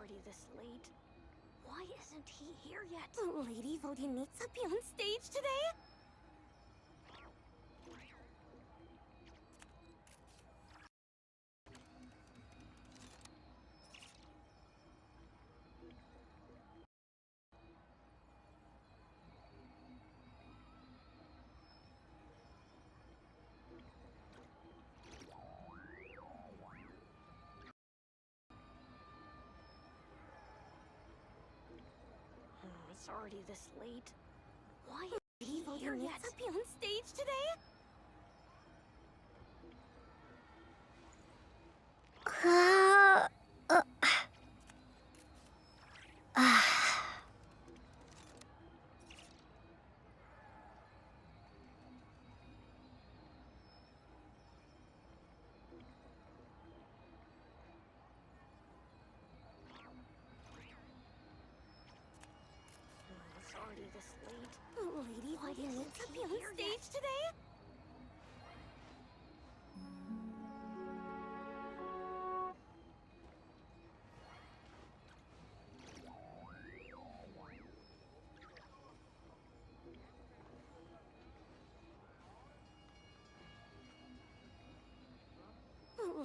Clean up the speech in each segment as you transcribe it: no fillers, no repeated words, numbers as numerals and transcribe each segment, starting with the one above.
already this late. Why isn't he here yet? Lady Vodyanitsa be on stage today? It's already this late. Why isn't he here yet? Be on stage today? It's already this late. Lady Why isn't Vodyanitsa he be on here stage yet? today?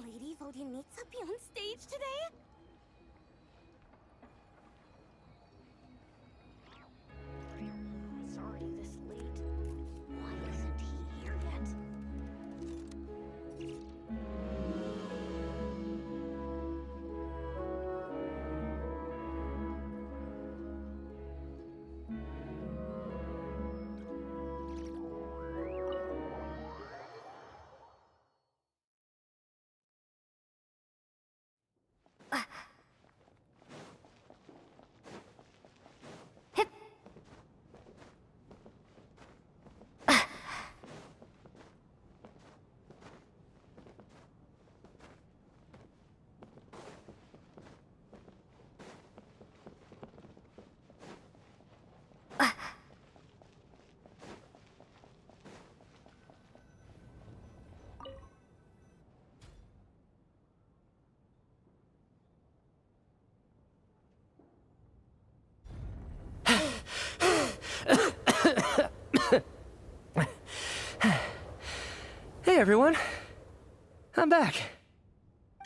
Lady Vodyanitsa be on stage today? It's already this late. Why isn't he here yet? Hey everyone, I'm back.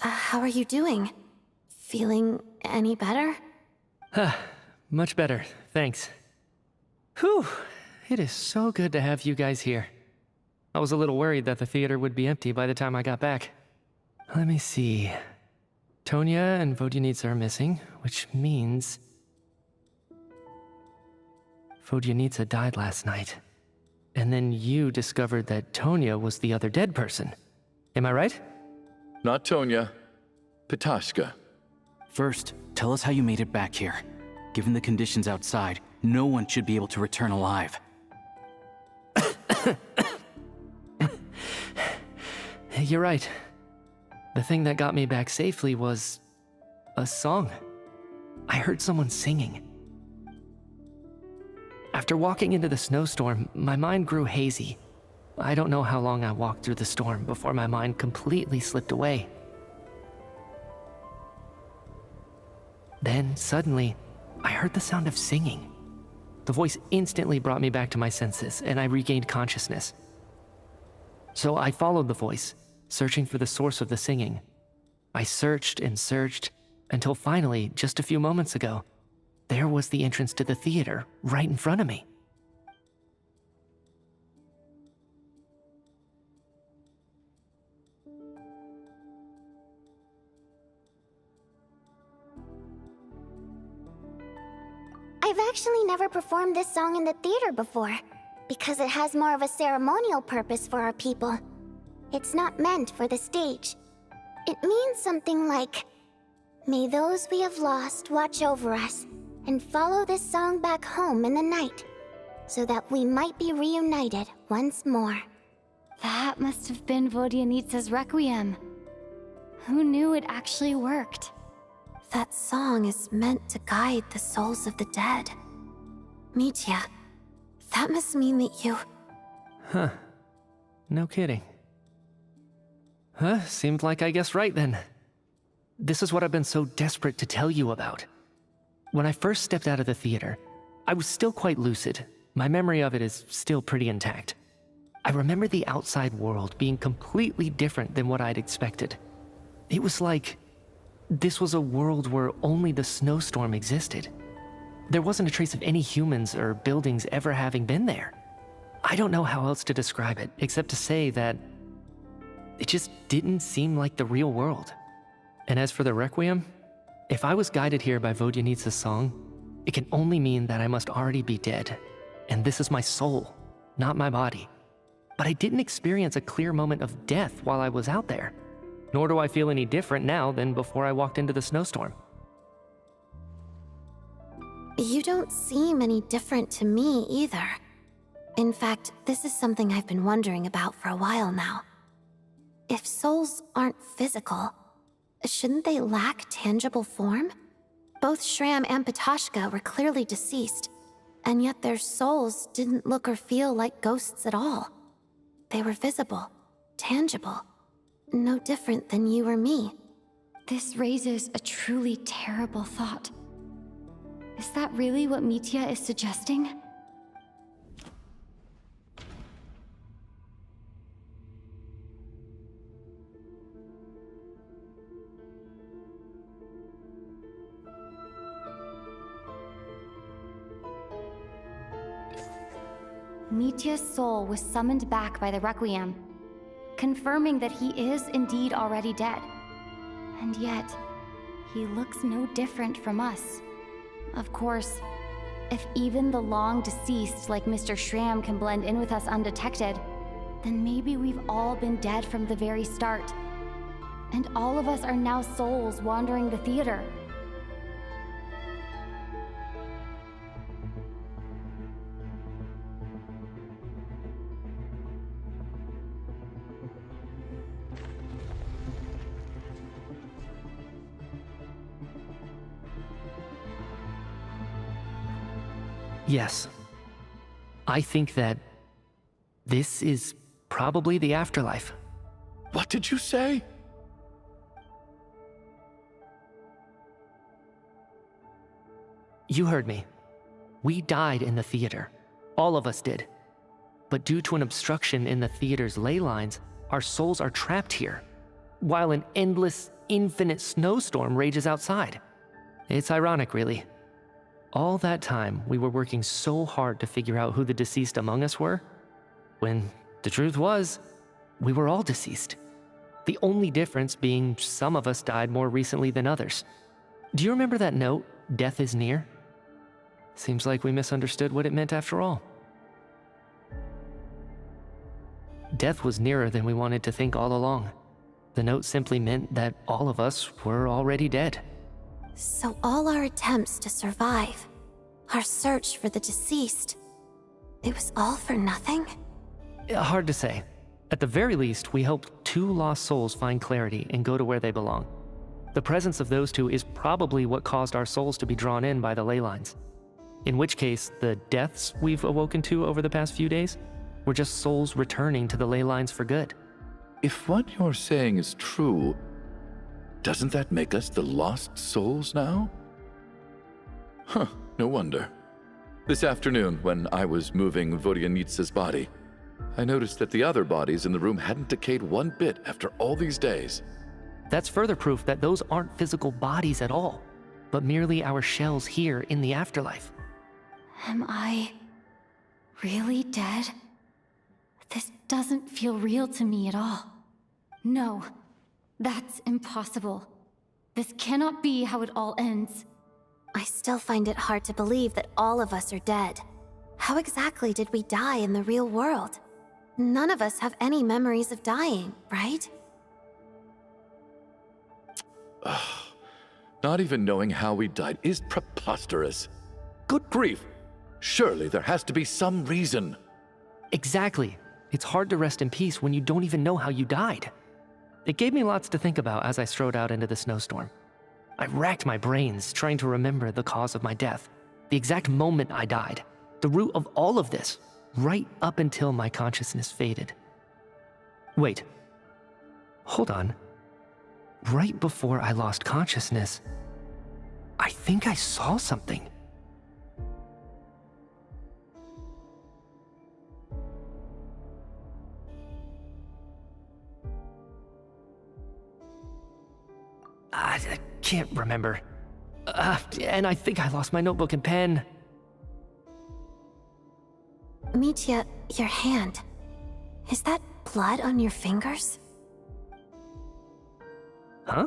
How are you doing? Feeling any better? Much better, thanks. Whew, it is so good to have you guys here. I was a little worried that the theater would be empty by the time I got back. Let me see. Tonya and Vodyanitsa are missing, which means Vodyanitsa died last night. And then you discovered that Tonya was the other dead person. Am I right? Not Tonya. Pitashka. First, tell us how you made it back here. Given the conditions outside, no one should be able to return alive. You're right. The thing that got me back safely was a song. I heard someone singing. After walking into the snowstorm, my mind grew hazy. I don't know how long I walked through the storm before my mind completely slipped away. Then, suddenly, I heard the sound of singing. The voice instantly brought me back to my senses, and I regained consciousness. So I followed the voice, searching for the source of the singing. I searched and searched, until finally, just a few moments ago, there was the entrance to the theater, right in front of me. I've actually never performed this song in the theater before, because it has more of a ceremonial purpose for our people. It's not meant for the stage. It means something like, "May those we have lost watch over us, and follow this song back home in the night, so that we might be reunited once more." That must have been Vodyanitsa's requiem. Who knew it actually worked? That song is meant to guide the souls of the dead. Mitya, that must mean that you... Huh. No kidding. Huh, seemed like I guessed right then. this is what I've been so desperate to tell you about. When I first stepped out of the theater, I was still quite lucid. My memory of it is still pretty intact. I remember the outside world being completely different than what I'd expected. It was like this was a world where only the snowstorm existed. There wasn't a trace of any humans or buildings ever having been there. I don't know how else to describe it, except to say that it just didn't seem like the real world. And as for the Requiem, if I was guided here by Vodyanitsa's song, it can only mean that I must already be dead. And this is my soul, not my body. But I didn't experience a clear moment of death while I was out there. Nor do I feel any different now than before I walked into the snowstorm. You don't seem any different to me either. In fact, this is something I've been wondering about for a while now. If souls aren't physical, shouldn't they lack tangible form? Both Shram and Ptashka were clearly deceased, and yet their souls didn't look or feel like ghosts at all. They were visible, tangible, no different than you or me. This raises a truly terrible thought. Is that really what Mitya is suggesting? Mitya's soul was summoned back by the Requiem, confirming that he is indeed already dead. And yet, he looks no different from us. Of course, if even the long deceased like Mr. Shram can blend in with us undetected, then maybe we've all been dead from the very start. And all of us are now souls wandering the theater. Yes. I think that this is probably the afterlife. What did you say? You heard me. We died in the theater. All of us did. But due to an obstruction in the theater's ley lines, our souls are trapped here, while an endless, infinite snowstorm rages outside. It's ironic, really. All that time, we were working so hard to figure out who the deceased among us were, when the truth was, we were all deceased. The only difference being some of us died more recently than others. Do you remember that note, "Death is near"? Seems like we misunderstood what it meant after all. Death was nearer than we wanted to think all along. The note simply meant that all of us were already dead. So all our attempts to survive, our search for the deceased, it was all for nothing? Hard to say. At the very least, we helped 2 lost souls find clarity and go to where they belong. The presence of those 2 is probably what caused our souls to be drawn in by the ley lines. In which case, the deaths we've awoken to over the past few days were just souls returning to the ley lines for good. If what you're saying is true, doesn't that make us the lost souls now? Huh, no wonder. This afternoon, when I was moving Vodyanitsa's body, I noticed that the other bodies in the room hadn't decayed one bit after all these days. That's further proof that those aren't physical bodies at all, but merely our shells here in the afterlife. Am I really dead? This doesn't feel real to me at all. No, that's impossible. This cannot be how it all ends. I still find it hard to believe that all of us are dead. How exactly did we die in the real world? None of us have any memories of dying, right? Not even knowing how we died is preposterous. Good grief! Surely there has to be some reason. Exactly. It's hard to rest in peace when you don't even know how you died. It gave me lots to think about as I strode out into the snowstorm. I racked my brains trying to remember the cause of my death, the exact moment I died, the root of all of this, right up until my consciousness faded. Wait. Hold on. right before I lost consciousness, I think I saw something. I can't remember. And I think I lost my notebook and pen. Mitya, your hand. Is that blood on your fingers? Huh?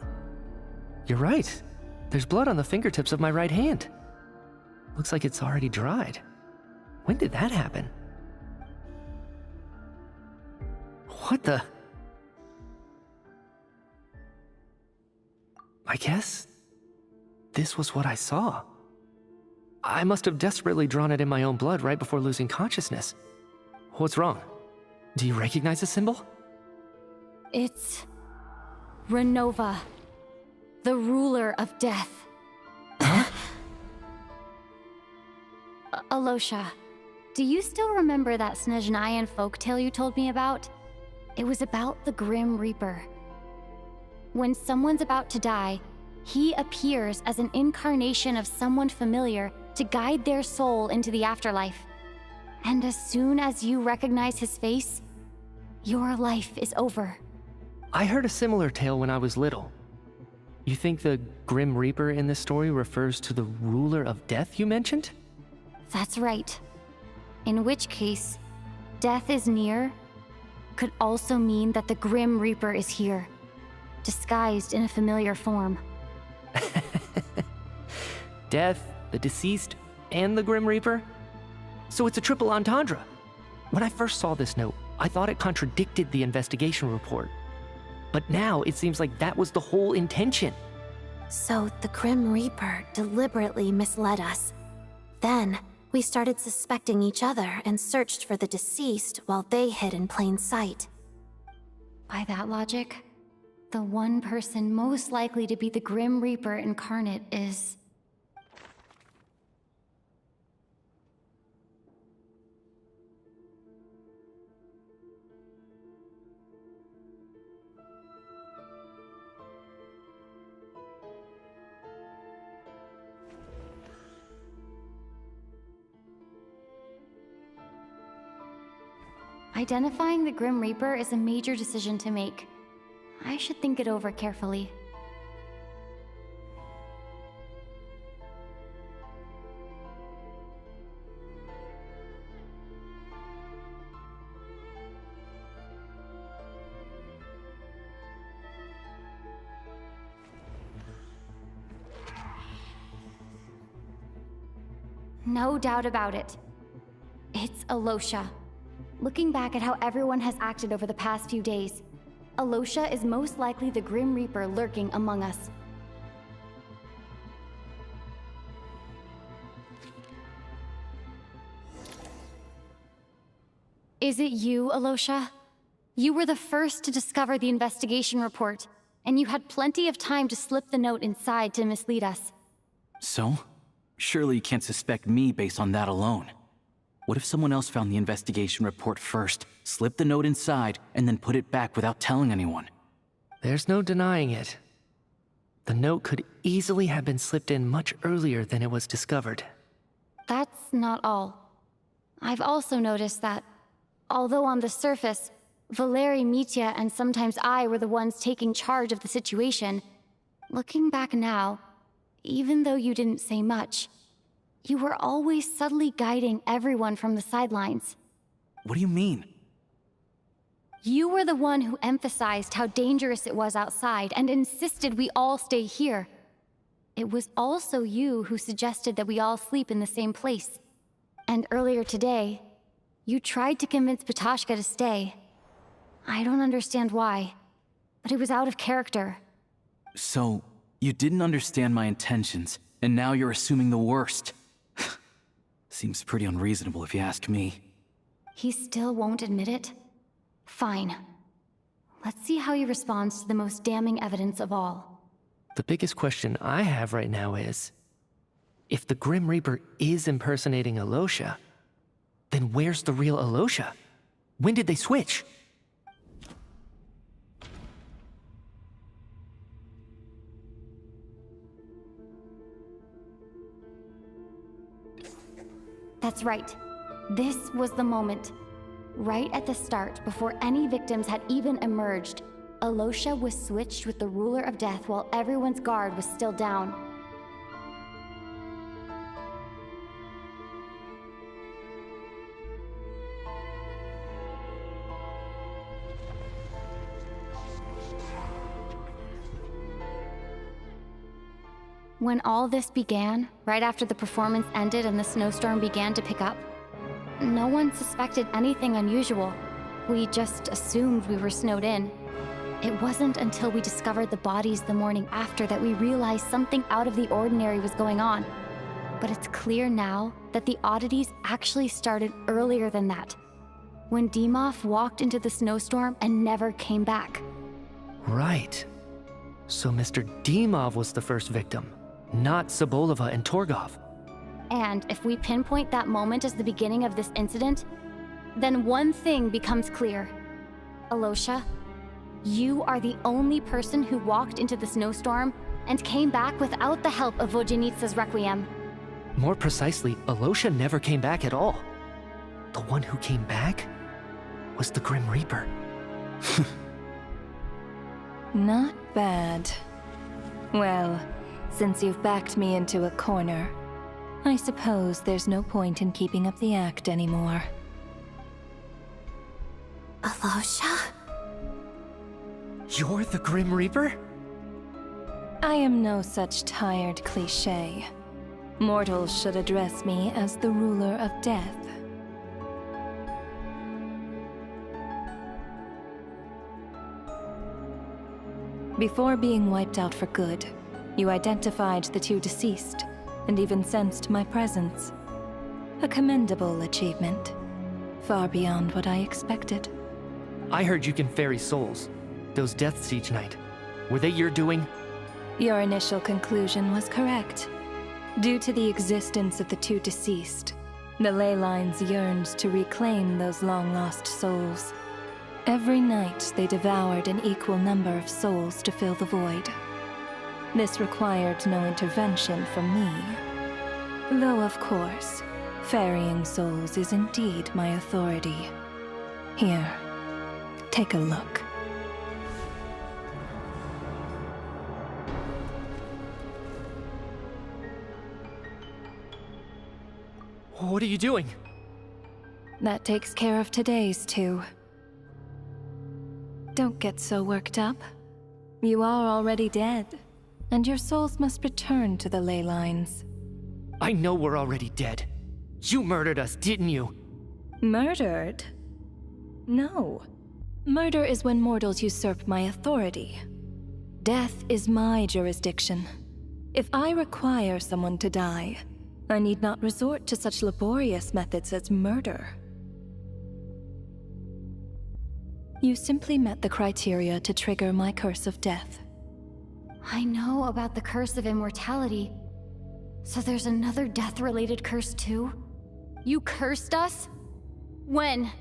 You're right. There's blood on the fingertips of my right hand. Looks like it's already dried. When did that happen? What the? I guess this was what I saw. I must have desperately drawn it in my own blood right before losing consciousness. What's wrong? Do you recognize the symbol? It's Ronova, the ruler of death. Huh? Alosha, do you still remember that Snezhnayan folktale you told me about? It was about the Grim Reaper. When someone's about to die, he appears as an incarnation of someone familiar to guide their soul into the afterlife. And as soon as you recognize his face, your life is over. I heard a similar tale when I was little. You think the Grim Reaper in this story refers to the ruler of death you mentioned? That's right. In which case, death is near could also mean that the Grim Reaper is here, disguised in a familiar form. Death, the deceased, and the Grim Reaper? So it's a triple entendre. When I first saw this note, I thought it contradicted the investigation report. But now it seems like that was the whole intention. So the Grim Reaper deliberately misled us. Then, we started suspecting each other and searched for the deceased while they hid in plain sight. By that logic, the one person most likely to be the Grim Reaper incarnate is... Identifying the Grim Reaper is a major decision to make. I should think it over carefully. No doubt about it. It's Alosha. Looking back at how everyone has acted over the past few days, Alosha is most likely the Grim Reaper lurking among us. Is it you, Alosha? You were the first to discover the investigation report, and you had plenty of time to slip the note inside to mislead us. So? Surely you can't suspect me based on that alone. What if someone else found the investigation report first, slipped the note inside, and then put it back without telling anyone? There's no denying it. The note could easily have been slipped in much earlier than it was discovered. That's not all. I've also noticed that, although on the surface, Valeri, Mitya, and sometimes I were the ones taking charge of the situation, looking back now, even though you didn't say much, you were always subtly guiding everyone from the sidelines. What do you mean? You were the one who emphasized how dangerous it was outside and insisted we all stay here. It was also you who suggested that we all sleep in the same place. And earlier today, you tried to convince Ptashka to stay. I don't understand why, but it was out of character. So, you didn't understand my intentions, and now you're assuming the worst. Seems pretty unreasonable if you ask me. He still won't admit it? Fine. Let's see how he responds to the most damning evidence of all. The biggest question I have right now is, if the Grim Reaper is impersonating Alosha, then where's the real Alosha? When did they switch? That's right. This was the moment. Right at the start, before any victims had even emerged, Alosha was switched with the ruler of death while everyone's guard was still down. When all this began, right after the performance ended and the snowstorm began to pick up, no one suspected anything unusual. We just assumed we were snowed in. It wasn't until we discovered the bodies the morning after that we realized something out of the ordinary was going on. But it's clear now that the oddities actually started earlier than that, when Dimov walked into the snowstorm and never came back. Right. So Mr. Dimov was the first victim, not Sobolova and Torgov. And if we pinpoint that moment as the beginning of this incident, then one thing becomes clear. Alosha, you are the only person who walked into the snowstorm and came back without the help of Vojenitsa's Requiem. More precisely, Alosha never came back at all. The one who came back was the Grim Reaper. Not bad. Well, since you've backed me into a corner, I suppose there's no point in keeping up the act anymore. Alosha? You're the Grim Reaper? I am no such tired cliché. Mortals should address me as the ruler of death. Before being wiped out for good, you identified the two deceased, and even sensed my presence. A commendable achievement. Far beyond what I expected. I heard you can ferry souls. Those deaths each night. Were they your doing? Your initial conclusion was correct. Due to the existence of the two deceased, the ley lines yearned to reclaim those long-lost souls. Every night they devoured an equal number of souls to fill the void. This required no intervention from me. Though, of course, ferrying souls is indeed my authority. Here, take a look. What are you doing? That takes care of today's too. Don't get so worked up. You are already dead, and your souls must return to the ley lines. I know we're already dead. You murdered us, didn't you? Murdered? No. Murder is when mortals usurp my authority. Death is my jurisdiction. If I require someone to die, I need not resort to such laborious methods as murder. You simply met the criteria to trigger my curse of death. I know about the curse of immortality. So there's another death-related curse too? You cursed us? When?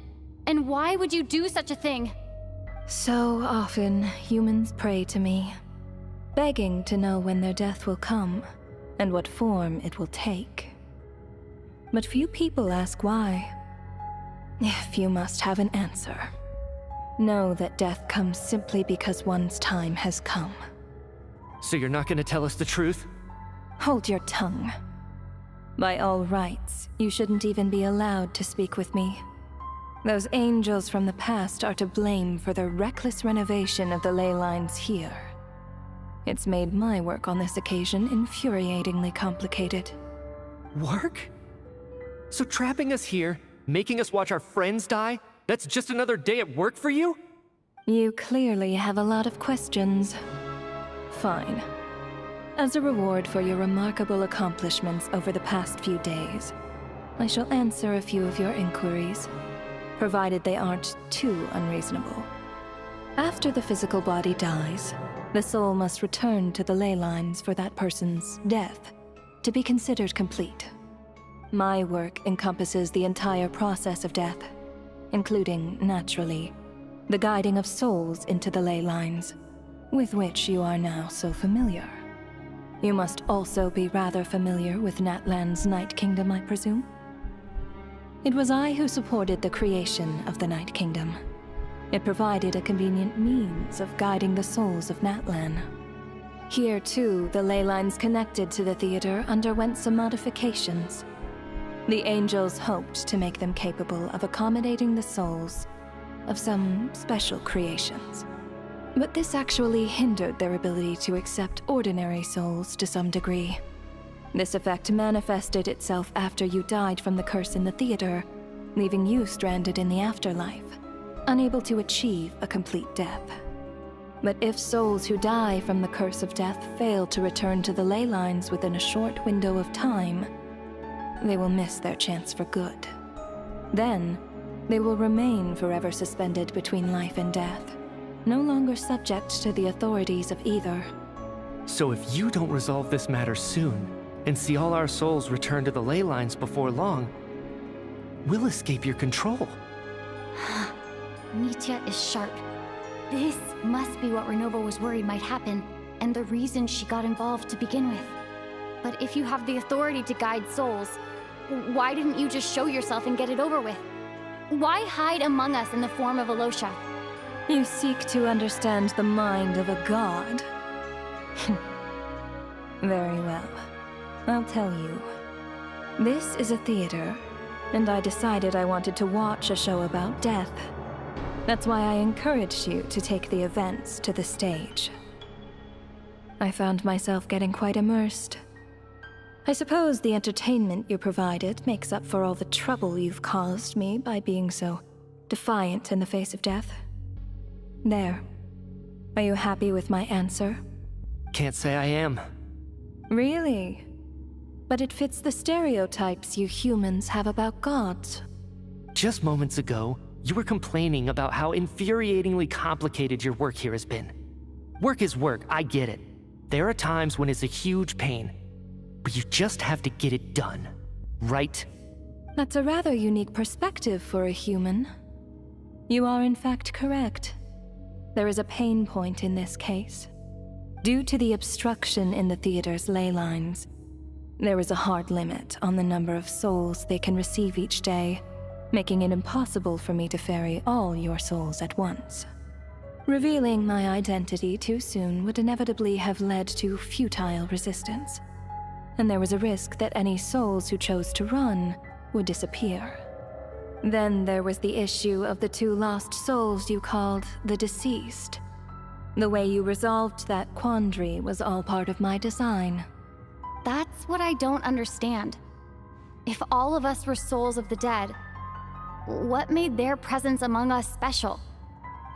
And why would you do such a thing? So often, humans pray to me, begging to know when their death will come, and what form it will take. But few people ask why. If you must have an answer, know that death comes simply because one's time has come. So you're not gonna tell us the truth? Hold your tongue. By all rights, you shouldn't even be allowed to speak with me. Those angels from the past are to blame for the reckless renovation of the ley lines here. It's made my work on this occasion infuriatingly complicated. Work? So trapping us here, making us watch our friends die, that's just another day at work for you? You clearly have a lot of questions. Fine. As a reward for your remarkable accomplishments over the past few days, I shall answer a few of your inquiries, provided they aren't too unreasonable. After the physical body dies, the soul must return to the ley lines for that person's death to be considered complete. My work encompasses the entire process of death, including, naturally, the guiding of souls into the ley lines, with which you are now so familiar. You must also be rather familiar with Natlan's Night Kingdom, I presume? It was I who supported the creation of the Night Kingdom. It provided a convenient means of guiding the souls of Natlan. Here, too, the ley lines connected to the theater underwent some modifications. The angels hoped to make them capable of accommodating the souls of some special creations. But this actually hindered their ability to accept ordinary souls to some degree. This effect manifested itself after you died from the curse in the theater, leaving you stranded in the afterlife, unable to achieve a complete death. But if souls who die from the curse of death fail to return to the ley lines within a short window of time, they will miss their chance for good. Then, they will remain forever suspended between life and death, no longer subject to the authorities of either. So if you don't resolve this matter soon, and see all our souls return to the ley lines before long, we'll escape your control. Mitya is sharp. This must be what Ronova was worried might happen, and the reason she got involved to begin with. But if you have the authority to guide souls, why didn't you just show yourself and get it over with? Why hide among us in the form of Alosha? You seek to understand the mind of a god. Very well. I'll tell you. This is a theater, and I decided I wanted to watch a show about death. That's why I encouraged you to take the events to the stage. I found myself getting quite immersed. I suppose the entertainment you provided makes up for all the trouble you've caused me by being so defiant in the face of death. There. Are you happy with my answer? Can't say I am. Really? But it fits the stereotypes you humans have about gods. Just moments ago, you were complaining about how infuriatingly complicated your work here has been. Work is work, I get it. There are times when it's a huge pain, but you just have to get it done, right? That's a rather unique perspective for a human. You are in fact correct. There is a pain point in this case. Due to the obstruction in the theater's ley lines, there is a hard limit on the number of souls they can receive each day, making it impossible for me to ferry all your souls at once. Revealing my identity too soon would inevitably have led to futile resistance, and there was a risk that any souls who chose to run would disappear. Then there was the issue of the 2 lost souls you called the deceased. The way you resolved that quandary was all part of my design. That's what I don't understand. If all of us were souls of the dead, what made their presence among us special?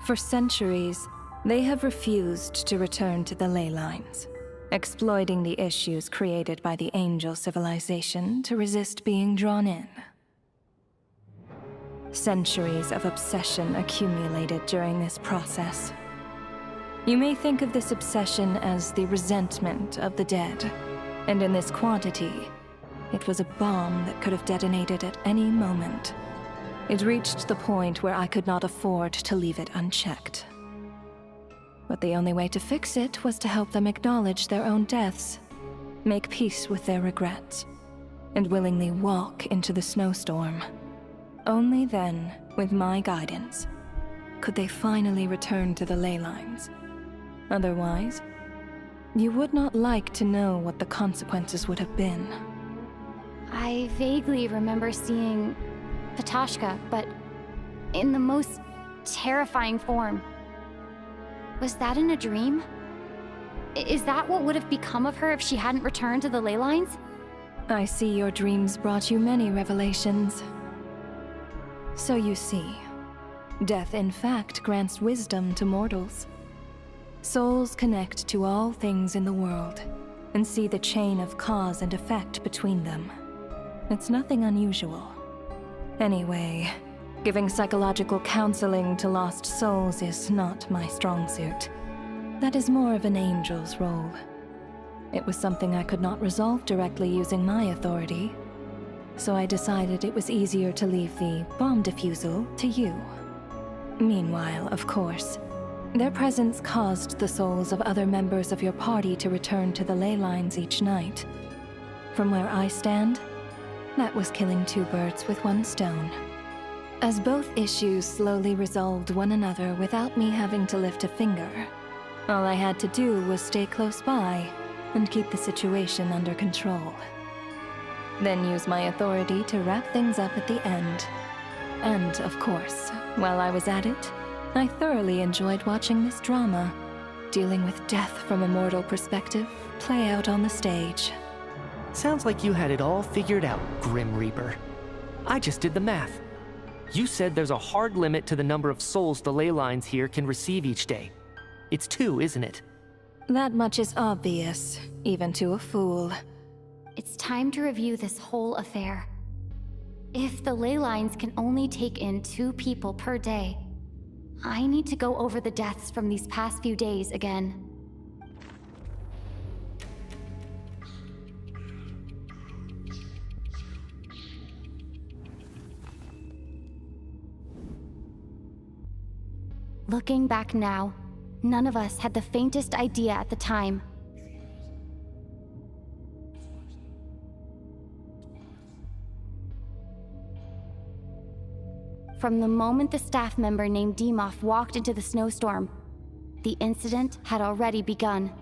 For centuries, they have refused to return to the ley lines, exploiting the issues created by the angel civilization to resist being drawn in. Centuries of obsession accumulated during this process. You may think of this obsession as the resentment of the dead, and in this quantity, it was a bomb that could have detonated at any moment. It reached the point where I could not afford to leave it unchecked. But the only way to fix it was to help them acknowledge their own deaths, make peace with their regrets, and willingly walk into the snowstorm. Only then, with my guidance, could they finally return to the ley lines. Otherwise, you would not like to know what the consequences would have been. I vaguely remember seeing Patashka, but in the most terrifying form. Was that in a dream? Is that what would have become of her if she hadn't returned to the ley lines? I see your dreams brought you many revelations. So you see, death in fact grants wisdom to mortals. Souls connect to all things in the world and see the chain of cause and effect between them. It's nothing unusual. Anyway, giving psychological counseling to lost souls is not my strong suit. That is more of an angel's role. It was something I could not resolve directly using my authority, so I decided it was easier to leave the bomb defusal to you. Meanwhile, of course, their presence caused the souls of other members of your party to return to the ley lines each night. From where I stand, That was killing two birds with one stone. As both issues slowly resolved one another without me having to lift a finger, all I had to do was stay close by and keep the situation under control. Then use my authority to wrap things up at the end. And, of course, while I was at it, I thoroughly enjoyed watching this drama, dealing with death from a mortal perspective, play out on the stage. Sounds like you had it all figured out, Grim Reaper. I just did the math. You said there's a hard limit to the number of souls the ley lines here can receive each day. It's 2, isn't it? That much is obvious, even to a fool. It's time to review this whole affair. If the ley lines can only take in 2 people per day, I need to go over the deaths from these past few days again. Looking back now, none of us had the faintest idea at the time. From the moment the staff member named Demoff walked into the snowstorm, the incident had already begun.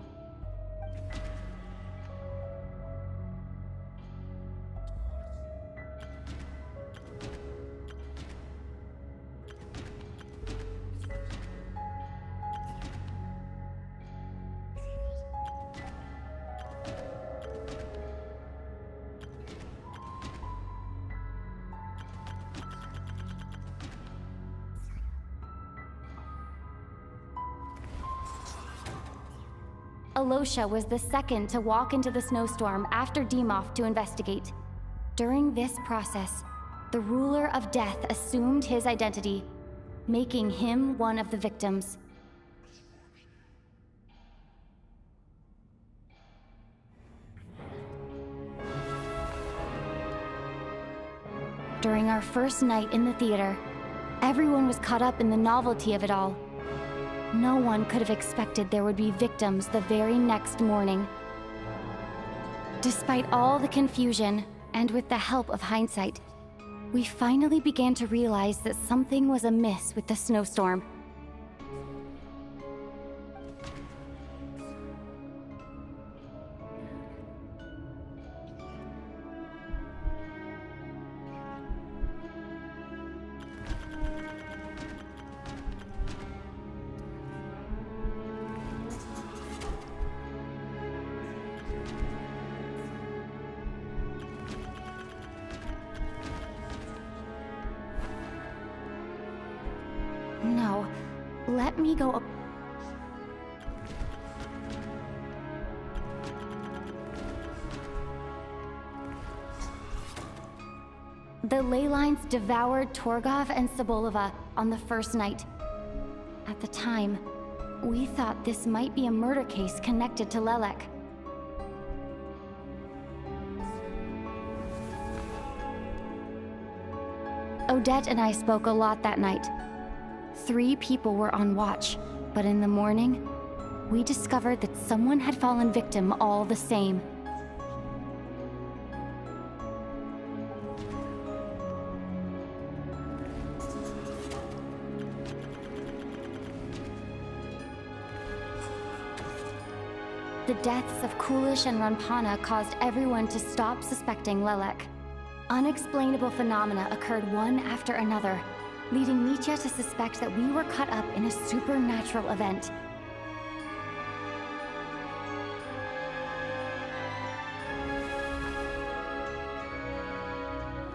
Alosha was the second to walk into the snowstorm after Demoff to investigate. During this process, the ruler of death assumed his identity, making him one of the victims. During our first night in the theater, everyone was caught up in the novelty of it all. No one could have expected there would be victims the very next morning. Despite all the confusion, and with the help of hindsight, we finally began to realize that something was amiss with the snowstorm. No, let me go up. The ley lines devoured Torgov and Sobolova on the first night. At the time, we thought this might be a murder case connected to Lelek. Odette and I spoke a lot that night. 3 people were on watch, but in the morning, we discovered that someone had fallen victim all the same. The deaths of Kulish and Ranpana caused everyone to stop suspecting Lelek. Unexplainable phenomena occurred one after another, leading Nietzsche to suspect that we were caught up in a supernatural event.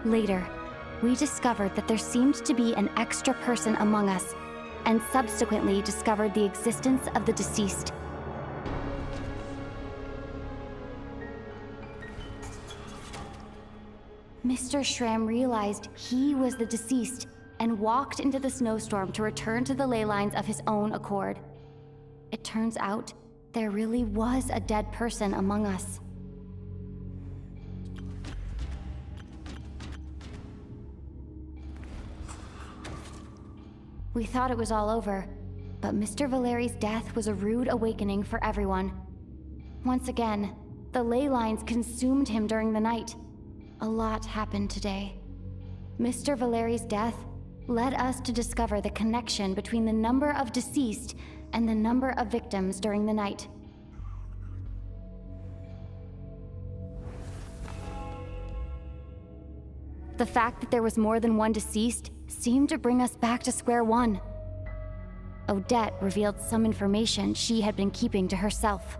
Later, we discovered that there seemed to be an extra person among us, and subsequently discovered the existence of the deceased. Mr. Schramm realized he was the deceased and walked into the snowstorm to return to the ley lines of his own accord. It turns out there really was a dead person among us. We thought it was all over, but Mr. Valeri's death was a rude awakening for everyone. Once again, the ley lines consumed him during the night. A lot happened today. Mr. Valeri's death led us to discover the connection between the number of deceased and the number of victims during the night. The fact that there was more than one deceased seemed to bring us back to square one. Odette revealed some information she had been keeping to herself.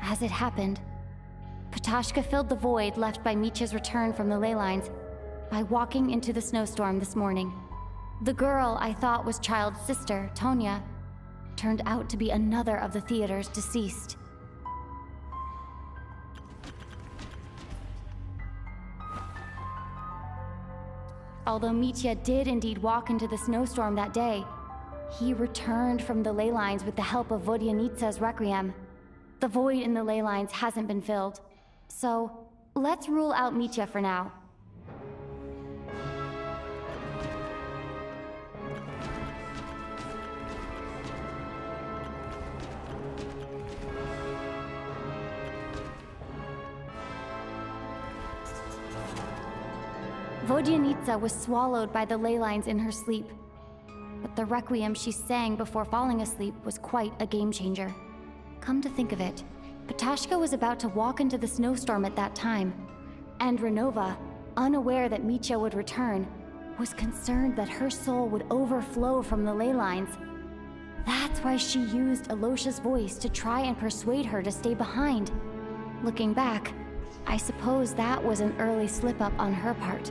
As it happened, Petashka filled the void left by Mitya's return from the ley lines by walking into the snowstorm this morning. The girl I thought was Child's sister, Tonya, turned out to be another of the theater's deceased. Although Mitya did indeed walk into the snowstorm that day, he returned from the ley lines with the help of Vodyanitsa's requiem. The void in the ley lines hasn't been filled, so let's rule out Mitya for now. Vodyanitsa was swallowed by the ley lines in her sleep, but the requiem she sang before falling asleep was quite a game changer. Come to think of it, Petashka was about to walk into the snowstorm at that time, and Ronova, unaware that Mitya would return, was concerned that her soul would overflow from the ley lines. That's why she used Alosha's voice to try and persuade her to stay behind. Looking back, I suppose that was an early slip-up on her part.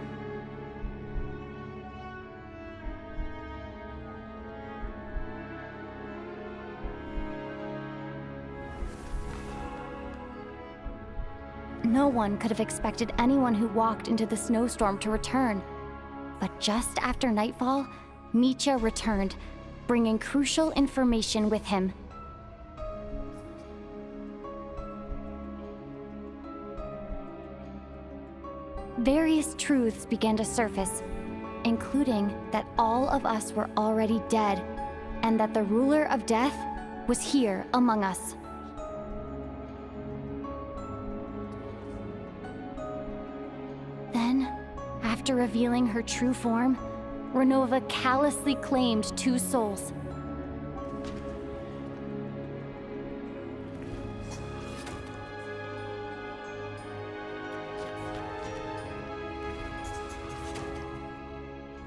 No one could have expected anyone who walked into the snowstorm to return. But just after nightfall, Mitya returned, bringing crucial information with him. Various truths began to surface, including that all of us were already dead, and that the ruler of death was here among us. Then, after revealing her true form, Ronova callously claimed 2 souls.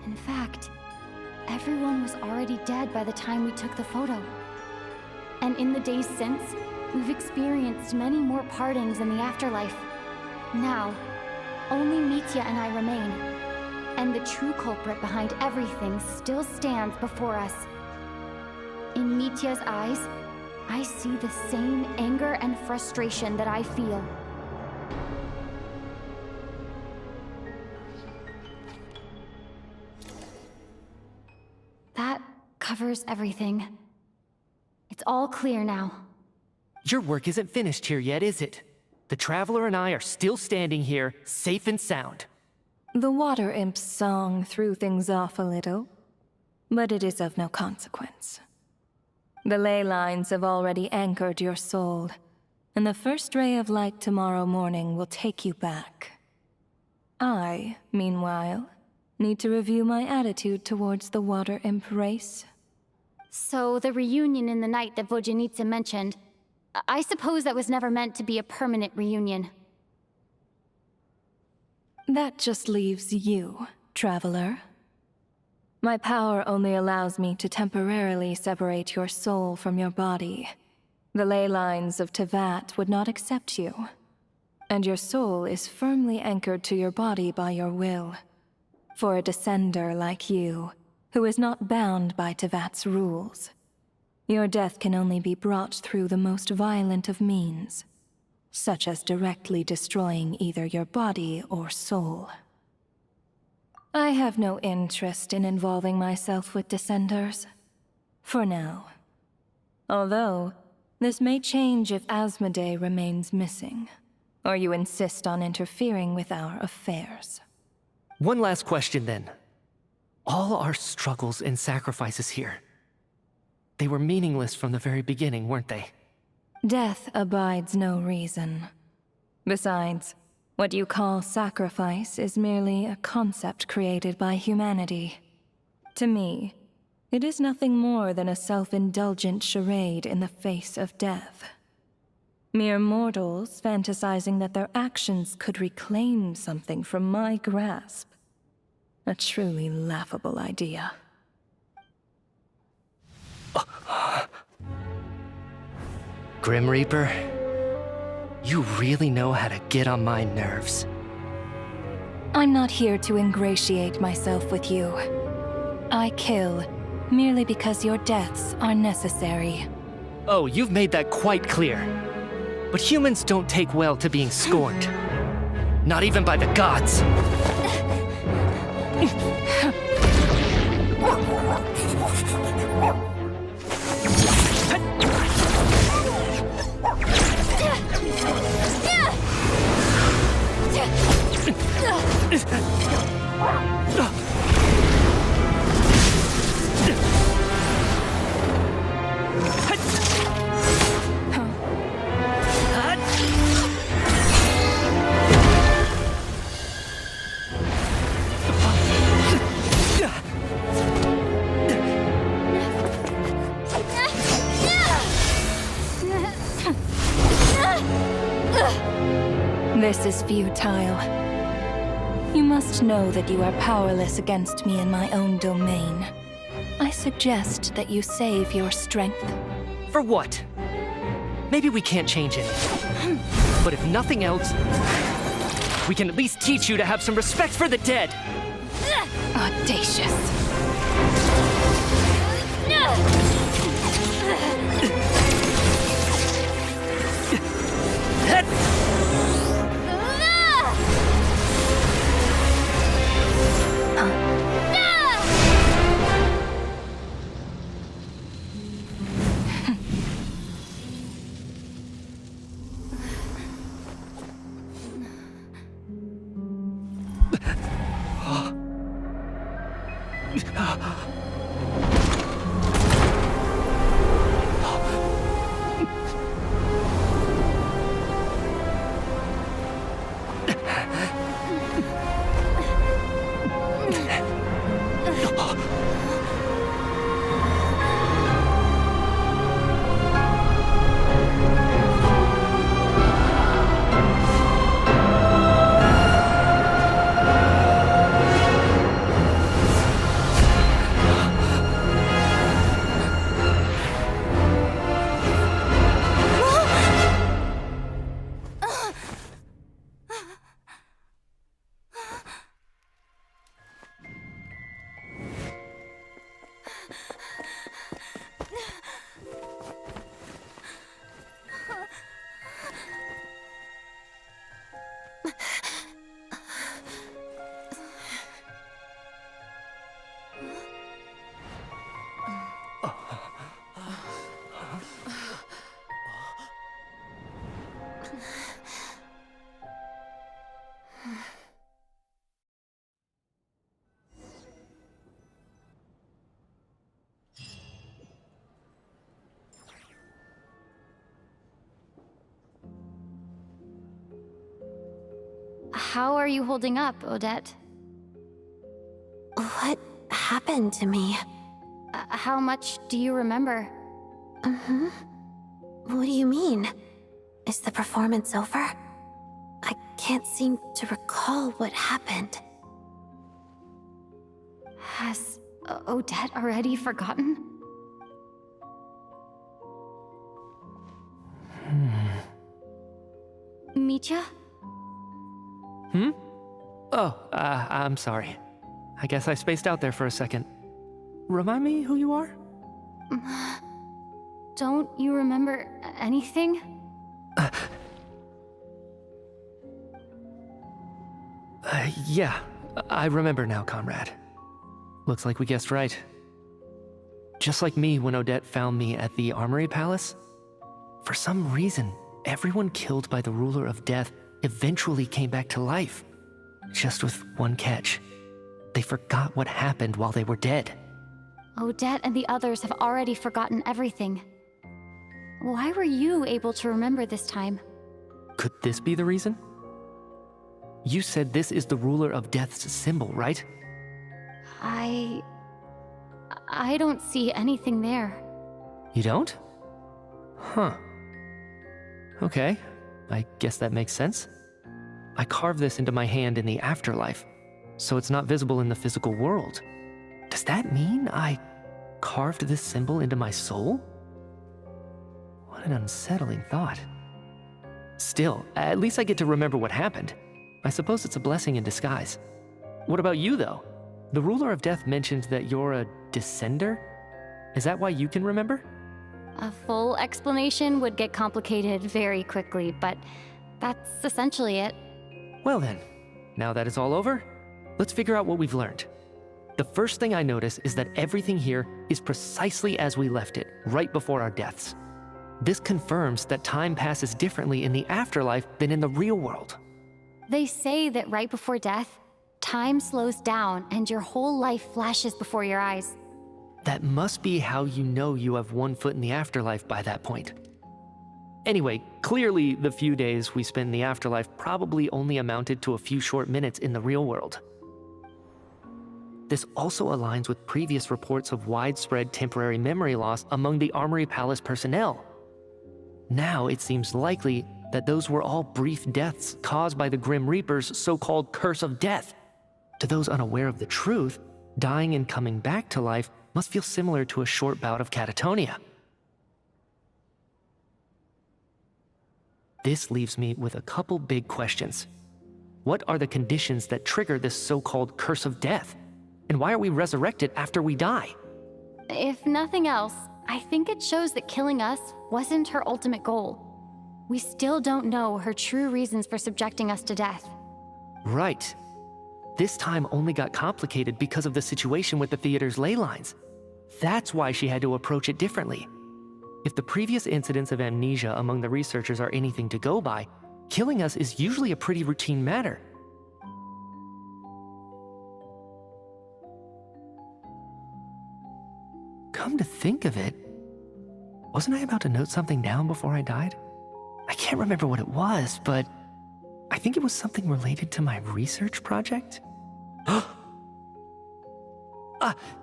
In fact, everyone was already dead by the time we took the photo. And in the days since, we've experienced many more partings in the afterlife. Now, only Mitya and I remain, and the true culprit behind everything still stands before us. In Mitya's eyes, I see the same anger and frustration that I feel. That covers everything. It's all clear now. Your work isn't finished here yet, is it? The Traveler and I are still standing here, safe and sound. The Water Imp's song threw things off a little, but it is of no consequence. The ley lines have already anchored your soul, and the first ray of light tomorrow morning will take you back. I, meanwhile, need to review my attitude towards the Water Imp race. So the reunion in the night that Vodyanitsa mentioned, I suppose that was never meant to be a permanent reunion. That just leaves you, Traveler. My power only allows me to temporarily separate your soul from your body. The ley lines of Teyvat would not accept you, and your soul is firmly anchored to your body by your will. For a descender like you, who is not bound by Teyvat's rules, your death can only be brought through the most violent of means, such as directly destroying either your body or soul. I have no interest in involving myself with Descenders, for now. Although, this may change if Asmodee remains missing, or you insist on interfering with our affairs. One last question then. All our struggles and sacrifices here. They were meaningless from the very beginning, weren't they? Death abides no reason. Besides, what you call sacrifice is merely a concept created by humanity. To me, it is nothing more than a self-indulgent charade in the face of death. Mere mortals fantasizing that their actions could reclaim something from my grasp. A truly laughable idea. Grim Reaper, you really know how to get on my nerves. I'm not here to ingratiate myself with you. I kill merely because your deaths are necessary. Oh, you've made that quite clear. But humans don't take well to being scorned. Not even by the gods. This is futile. You must know that you are powerless against me in my own domain. I suggest that you save your strength. For what? Maybe we can't change it. But if nothing else, we can at least teach you to have some respect for the dead. Audacious. How are you holding up, Odette? What happened to me? How much do you remember? What do you mean? Is the performance over? I can't seem to recall what happened. Has Odette already forgotten? Mitya? Oh, I'm sorry. I guess I spaced out there for a second. Remind me who you are? Don't you remember anything? Yeah, I remember now, comrade. Looks like we guessed right. Just like me when Odette found me at the Armory Palace. For some reason, everyone killed by the Ruler of Death eventually came back to life. Just with one catch. They forgot what happened while they were dead. Odette and the others have already forgotten everything. Why were you able to remember this time? Could this be the reason? You said this is the ruler of death's symbol, right? I don't see anything there. You don't? Huh. Okay, I guess that makes sense. I carved this into my hand in the afterlife, so it's not visible in the physical world. Does that mean I carved this symbol into my soul? What an unsettling thought. Still, at least I get to remember what happened. I suppose it's a blessing in disguise. What about you, though? The ruler of death mentioned that you're a descender? Is that why you can remember? A full explanation would get complicated very quickly, but that's essentially it. Well then, now that it's all over, let's figure out what we've learned. The first thing I notice is that everything here is precisely as we left it, right before our deaths. This confirms that time passes differently in the afterlife than in the real world. They say that right before death, time slows down and your whole life flashes before your eyes. That must be how you know you have one foot in the afterlife by that point. Anyway, clearly the few days we spent in the afterlife probably only amounted to a few short minutes in the real world. This also aligns with previous reports of widespread temporary memory loss among the Armory Palace personnel. Now it seems likely that those were all brief deaths caused by the Grim Reaper's so-called curse of death. To those unaware of the truth, dying and coming back to life must feel similar to a short bout of catatonia. This leaves me with a couple big questions. What are the conditions that trigger this so-called curse of death? And why are we resurrected after we die? If nothing else, I think it shows that killing us wasn't her ultimate goal. We still don't know her true reasons for subjecting us to death. Right. This time only got complicated because of the situation with the theater's ley lines. That's why she had to approach it differently. If the previous incidents of amnesia among the researchers are anything to go by, killing us is usually a pretty routine matter. Come to think of it, wasn't I about to note something down before I died? I can't remember what it was, but I think it was something related to my research project.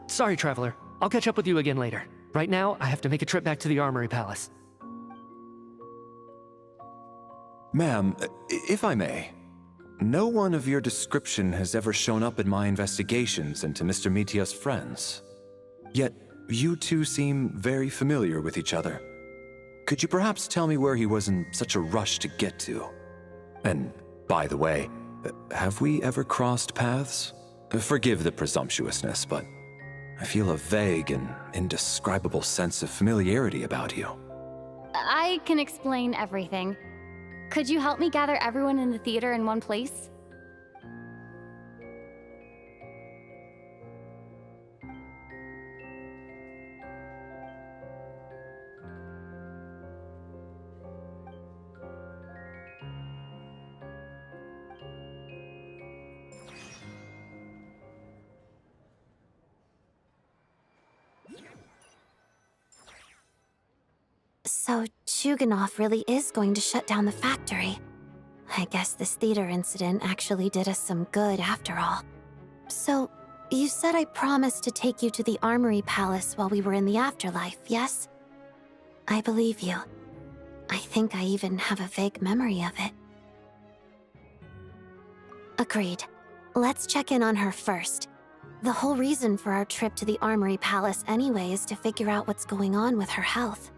Sorry, Traveler. I'll catch up with you again later. Right now, I have to make a trip back to the Armory Palace. Ma'am, if I may, no one of your description has ever shown up in my investigations into Mr. Mitia's friends. Yet, you two seem very familiar with each other. Could you perhaps tell me where he was in such a rush to get to? And, by the way, have we ever crossed paths? Forgive the presumptuousness, but I feel a vague and indescribable sense of familiarity about you. I can explain everything. Could you help me gather everyone in the theater in one place? So Chuganov really is going to shut down the factory. I guess this theater incident actually did us some good after all. So, you said I promised to take you to the Armory Palace while we were in the afterlife, yes? I believe you. I think I even have a vague memory of it. Agreed. Let's check in on her first. The whole reason for our trip to the Armory Palace anyway is to figure out what's going on with her health.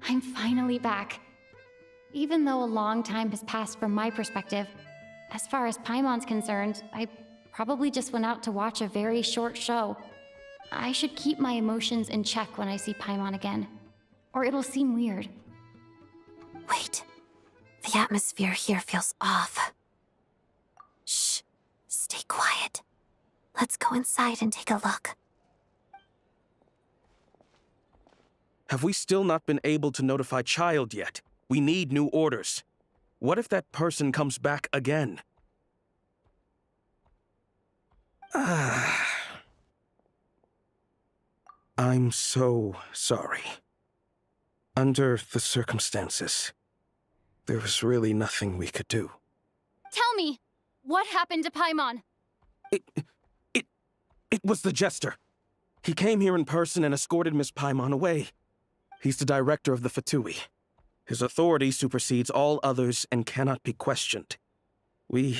I'm finally back. Even though a long time has passed from my perspective, as far as Paimon's concerned, I Probably just went out to watch a very short show. I should keep my emotions in check when I see Paimon again, or it'll seem weird. Wait. The atmosphere here feels off. Shh. Stay quiet. Let's go inside and take a look. Have we still not been able to notify Child yet? We need new orders. What if that person comes back again? I'm so sorry. Under the circumstances, there was really nothing we could do. Tell me, what happened to Paimon? It was the Jester. He came here in person and escorted Miss Paimon away. He's the director of the Fatui. His authority supersedes all others and cannot be questioned. There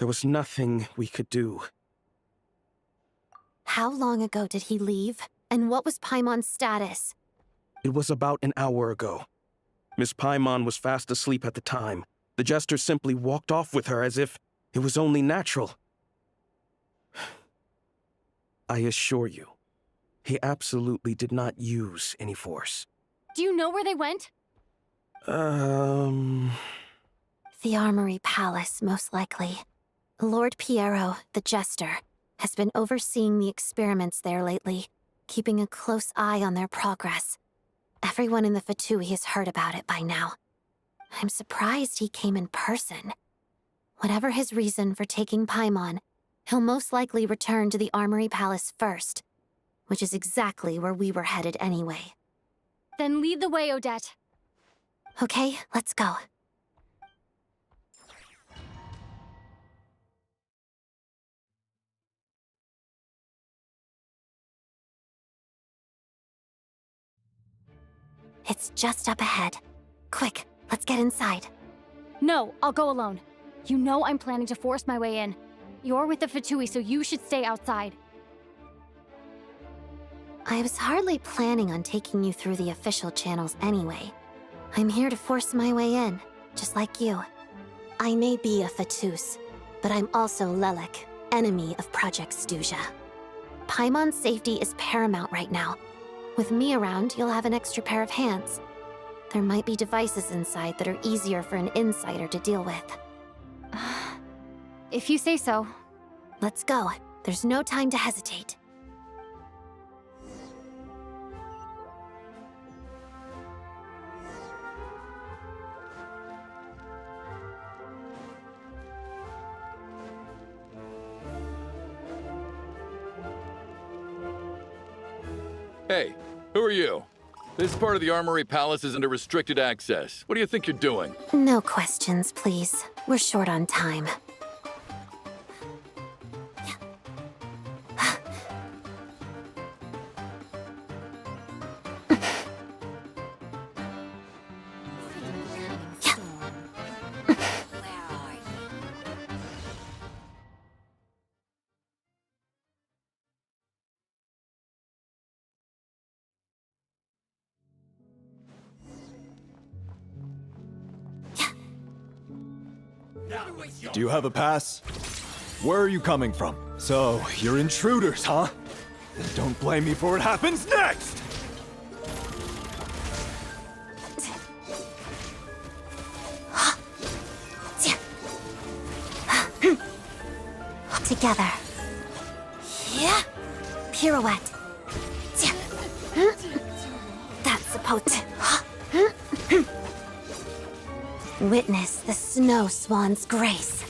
was nothing we could do. How long ago did he leave? And what was Paimon's status? It was about an hour ago. Miss Paimon was fast asleep at the time. The Jester simply walked off with her as if it was only natural. I assure you, he absolutely did not use any force. Do you know where they went? The Armory Palace, most likely. Lord Pierro, the Jester, has been overseeing the experiments there lately, keeping a close eye on their progress. Everyone in the Fatui has heard about it by now. I'm surprised he came in person. Whatever his reason for taking Paimon, he'll most likely return to the Armory Palace first, which is exactly where we were headed anyway. Then lead the way, Odette. Okay, let's go. It's just up ahead. Quick, let's get inside. No, I'll go alone. You know I'm planning to force my way in. You're with the Fatui, so you should stay outside. I was hardly planning on taking you through the official channels anyway. I'm here to force my way in, just like you. I may be a Fatus, but I'm also Lelik, enemy of Project Stuzha. Paimon's safety is paramount right now. With me around, you'll have an extra pair of hands. There might be devices inside that are easier for an insider to deal with. If you say so. Let's go. There's no time to hesitate. Hey, who are you? This part of the Armory Palace is under restricted access. What do you think you're doing? No questions, please. We're short on time. Do you have a pass? Where are you coming from? So, you're intruders, huh? Then don't blame me for what happens next! Together. Yeah. Pirouette. That's supposed to... Witness the snow swan's grace.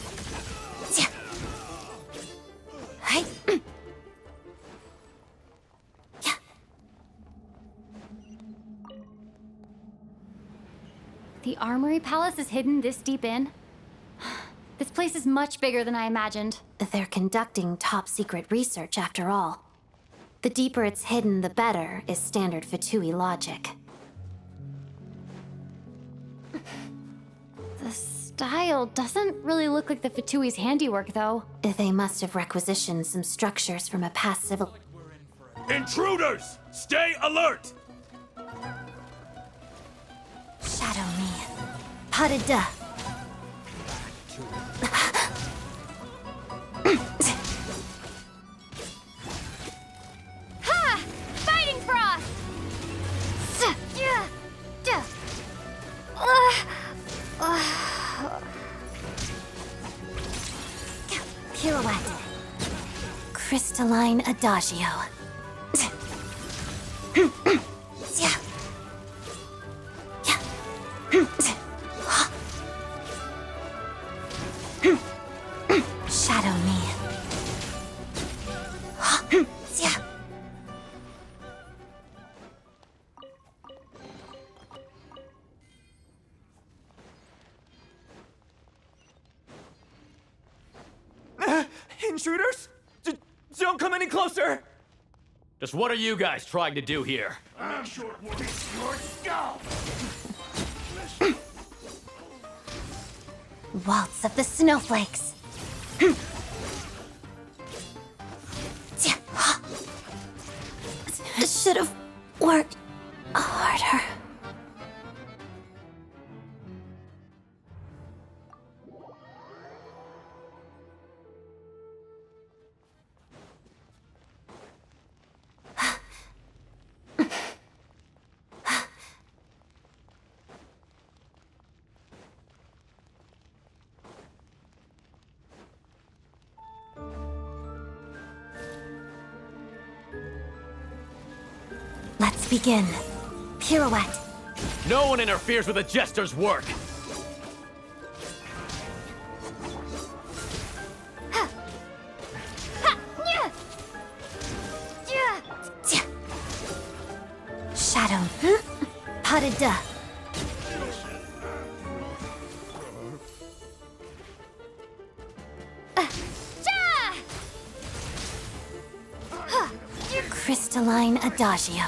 The Armory Palace is hidden this deep in? This place is much bigger than I imagined. They're conducting top-secret research, after all. The deeper it's hidden, the better, is standard Fatui logic. The style doesn't really look like the Fatui's handiwork, though. They must have requisitioned some structures from a past civil... Intruders! Stay alert! Shadow me. Pas de deux. Pirouette. Crystalline Adagio. Shadow me. Intruders? Don't come any closer! Just what are you guys trying to do here? I'm sure it will be your skull! Waltz of the snowflakes. Should have worked harder. Let's begin. Pirouette. No one interferes with a jester's work! Shadow. Pas de deux. Crystalline Adagio.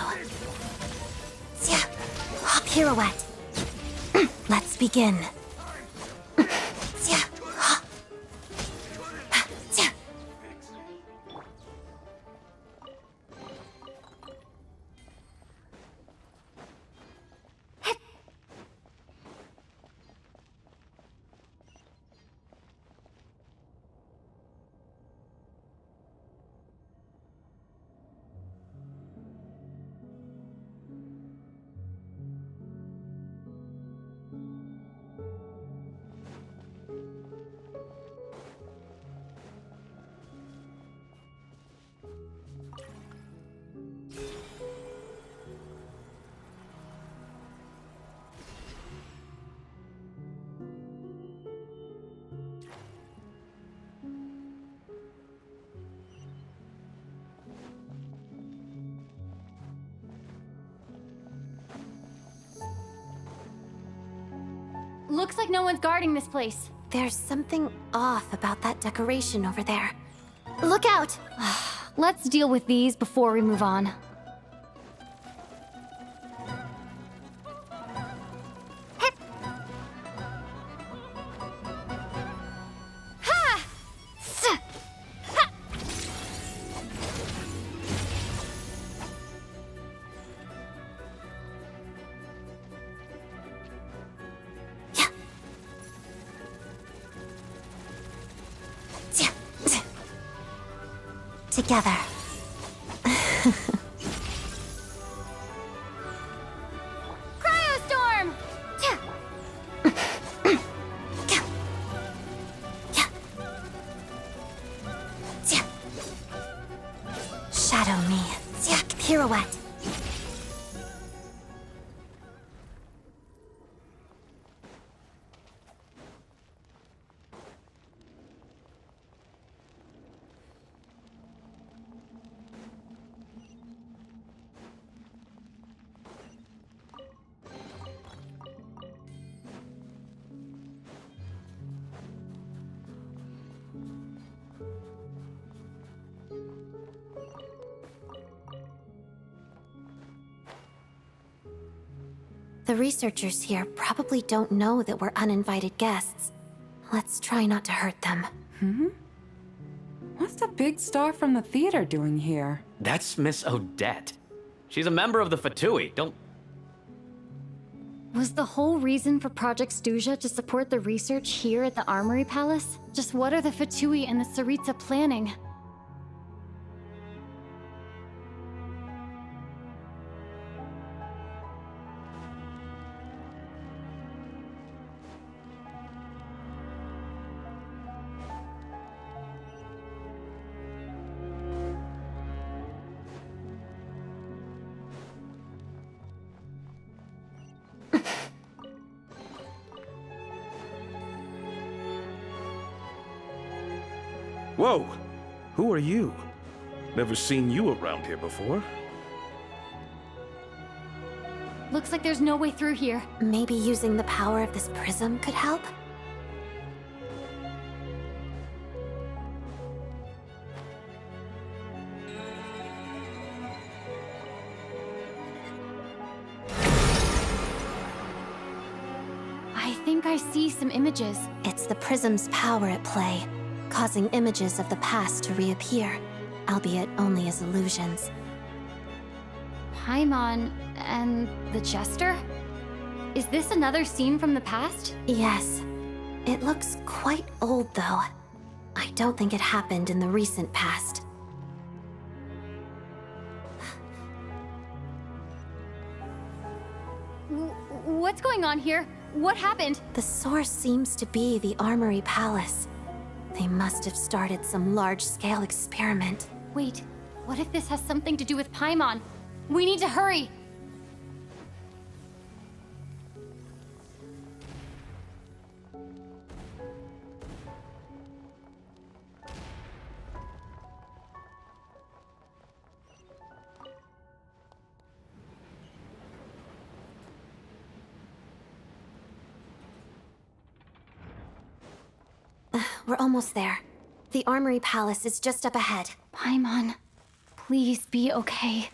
Pirouette. Let's begin. Looks like no one's guarding this place. There's something off about that decoration over there. Look out! Let's deal with these before we move on. Together. Cryostorm! Shadow me. Pirouette. The researchers here probably don't know that we're uninvited guests. Let's try not to hurt them. What's the big star from the theater doing here? That's Miss Odette. She's a member of the Fatui. Don't... Was the whole reason for Project Stuzha to support the research here at the Armory Palace? Just what are the Fatui and the Tsaritsa planning? Whoa! Who are you? Never seen you around here before. Looks like there's no way through here. Maybe using the power of this prism could help? I think I see some images. It's the prism's power at play, causing images of the past to reappear, albeit only as illusions. Paimon and the Jester? Is this another scene from the past? Yes. It looks quite old, though. I don't think it happened in the recent past. What's going on here? What happened? The source seems to be the Armory Palace. They must have started some large-scale experiment. Wait, what if this has something to do with Paimon? We need to hurry! We're almost there. The Armory Palace is just up ahead. Paimon, please be okay.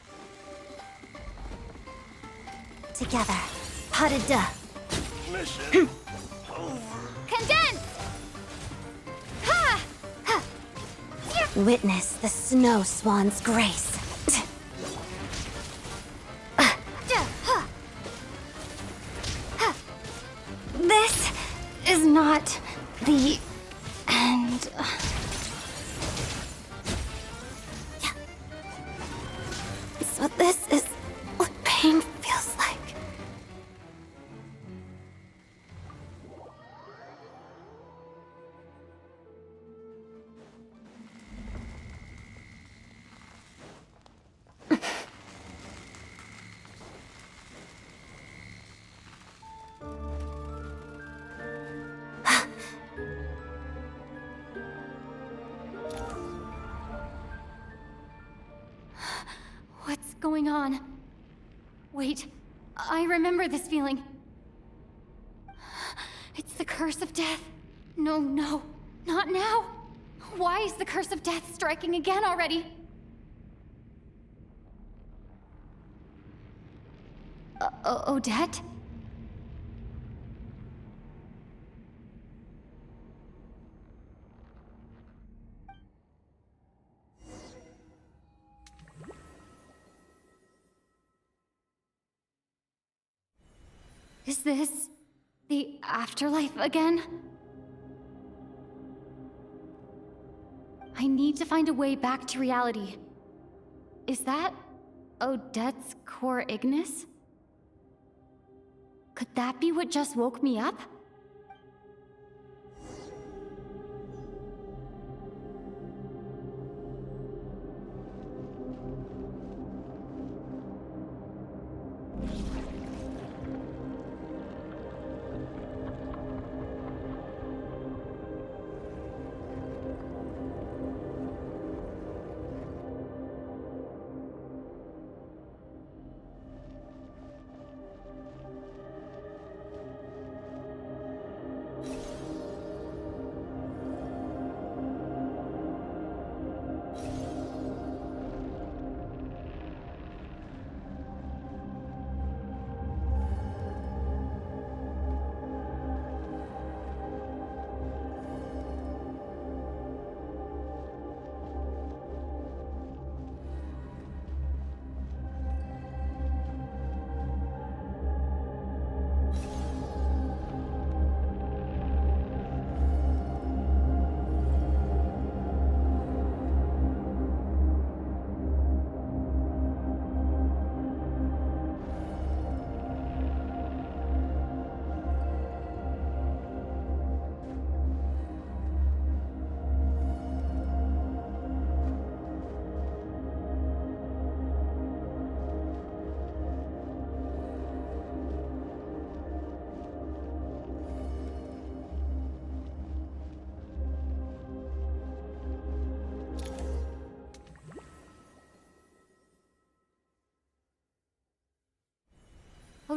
Together. Pas-de-deux. Mission Condense! Ha! Witness the Snow Swan's grace. This is not the end. So this is what pain feels like. What's going on? Wait, I remember this feeling. It's the curse of death. No, not now. Why is the curse of death striking again already? Odette? Is this the afterlife again? I need to find a way back to reality. Is that Odette's core Ignis? Could that be what just woke me up?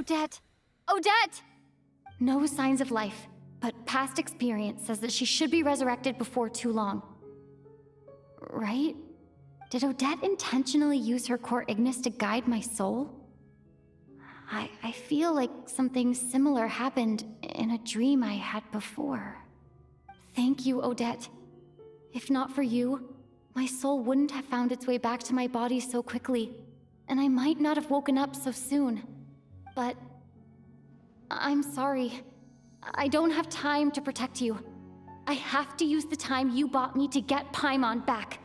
Odette! Odette! No signs of life, but past experience says that she should be resurrected before too long. Right? Did Odette intentionally use her core Ignis to guide my soul? I feel like something similar happened in a dream I had before. Thank you, Odette. If not for you, my soul wouldn't have found its way back to my body so quickly, and I might not have woken up so soon. But I'm sorry. I don't have time to protect you. I have to use the time you bought me to get Paimon back.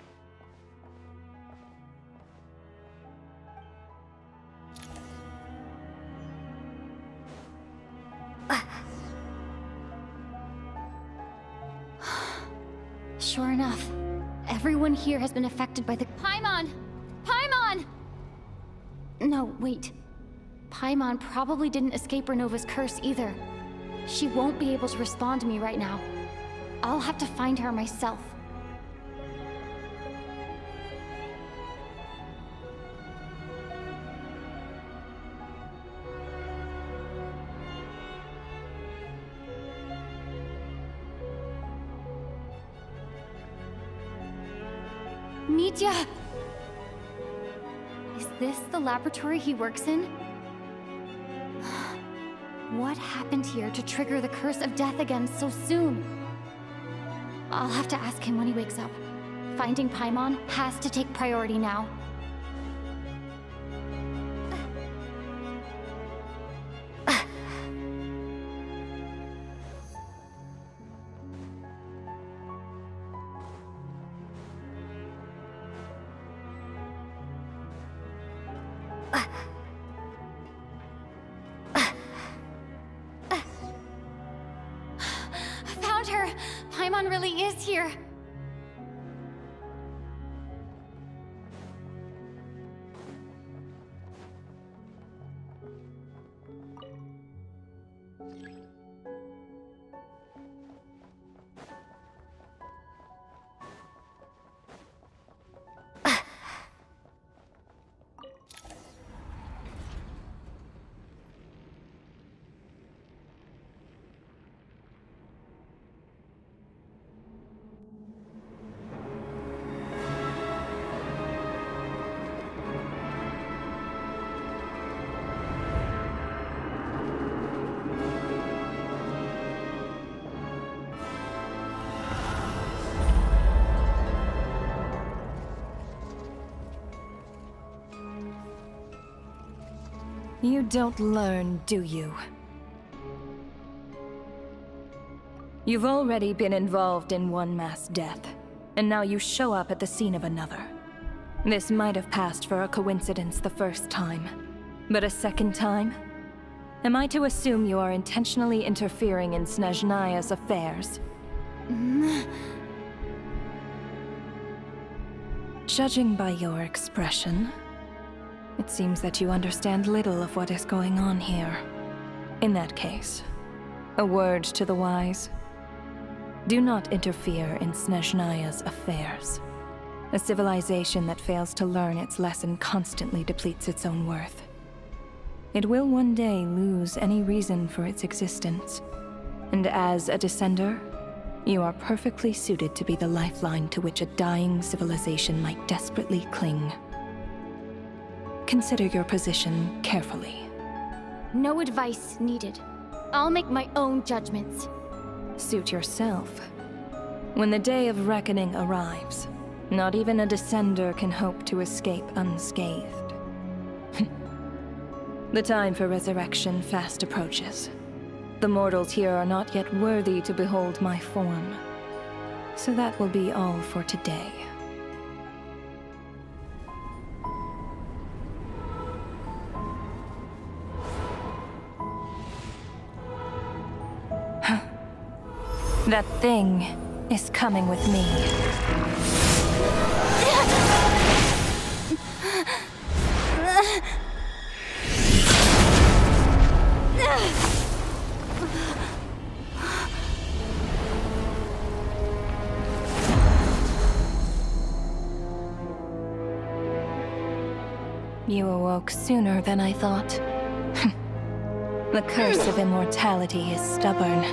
Sure enough, everyone here has been affected by the Paimon! Paimon! No, wait. Paimon probably didn't escape Ronova's curse either. She won't be able to respond to me right now. I'll have to find her myself. Mitya! Is this the laboratory he works in? What happened here to trigger the curse of death again so soon? I'll have to ask him when he wakes up. Finding Paimon has to take priority now. Paimon really is here. You don't learn, do you? You've already been involved in one mass death, and now you show up at the scene of another. This might have passed for a coincidence the first time, but a second time? Am I to assume you are intentionally interfering in Snezhnaya's affairs? Judging by your expression, it seems that you understand little of what is going on here. In that case, a word to the wise. Do not interfere in Snezhnaya's affairs. A civilization that fails to learn its lesson constantly depletes its own worth. It will one day lose any reason for its existence. And as a descender, you are perfectly suited to be the lifeline to which a dying civilization might desperately cling. Consider your position carefully. No advice needed. I'll make my own judgments. Suit yourself. When the day of reckoning arrives, not even a descender can hope to escape unscathed. The time for resurrection fast approaches. The mortals here are not yet worthy to behold my form. So that will be all for today. That thing is coming with me. You awoke sooner than I thought. The curse of immortality is stubborn,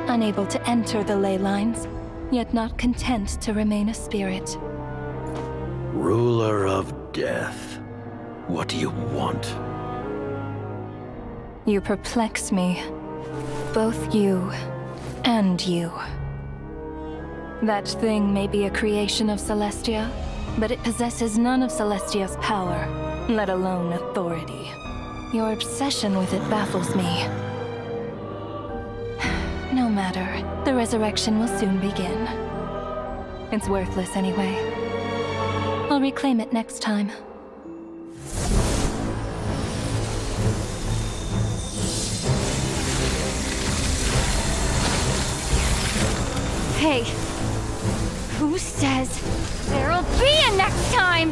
unable to enter the ley lines, yet not content to remain a spirit. Ruler of Death, what do you want? You perplex me. Both you and you. That thing may be a creation of Celestia, but it possesses none of Celestia's power, let alone authority. Your obsession with it baffles me. No matter, the resurrection will soon begin. It's worthless anyway. I'll reclaim it next time. Hey, who says there'll be a next time?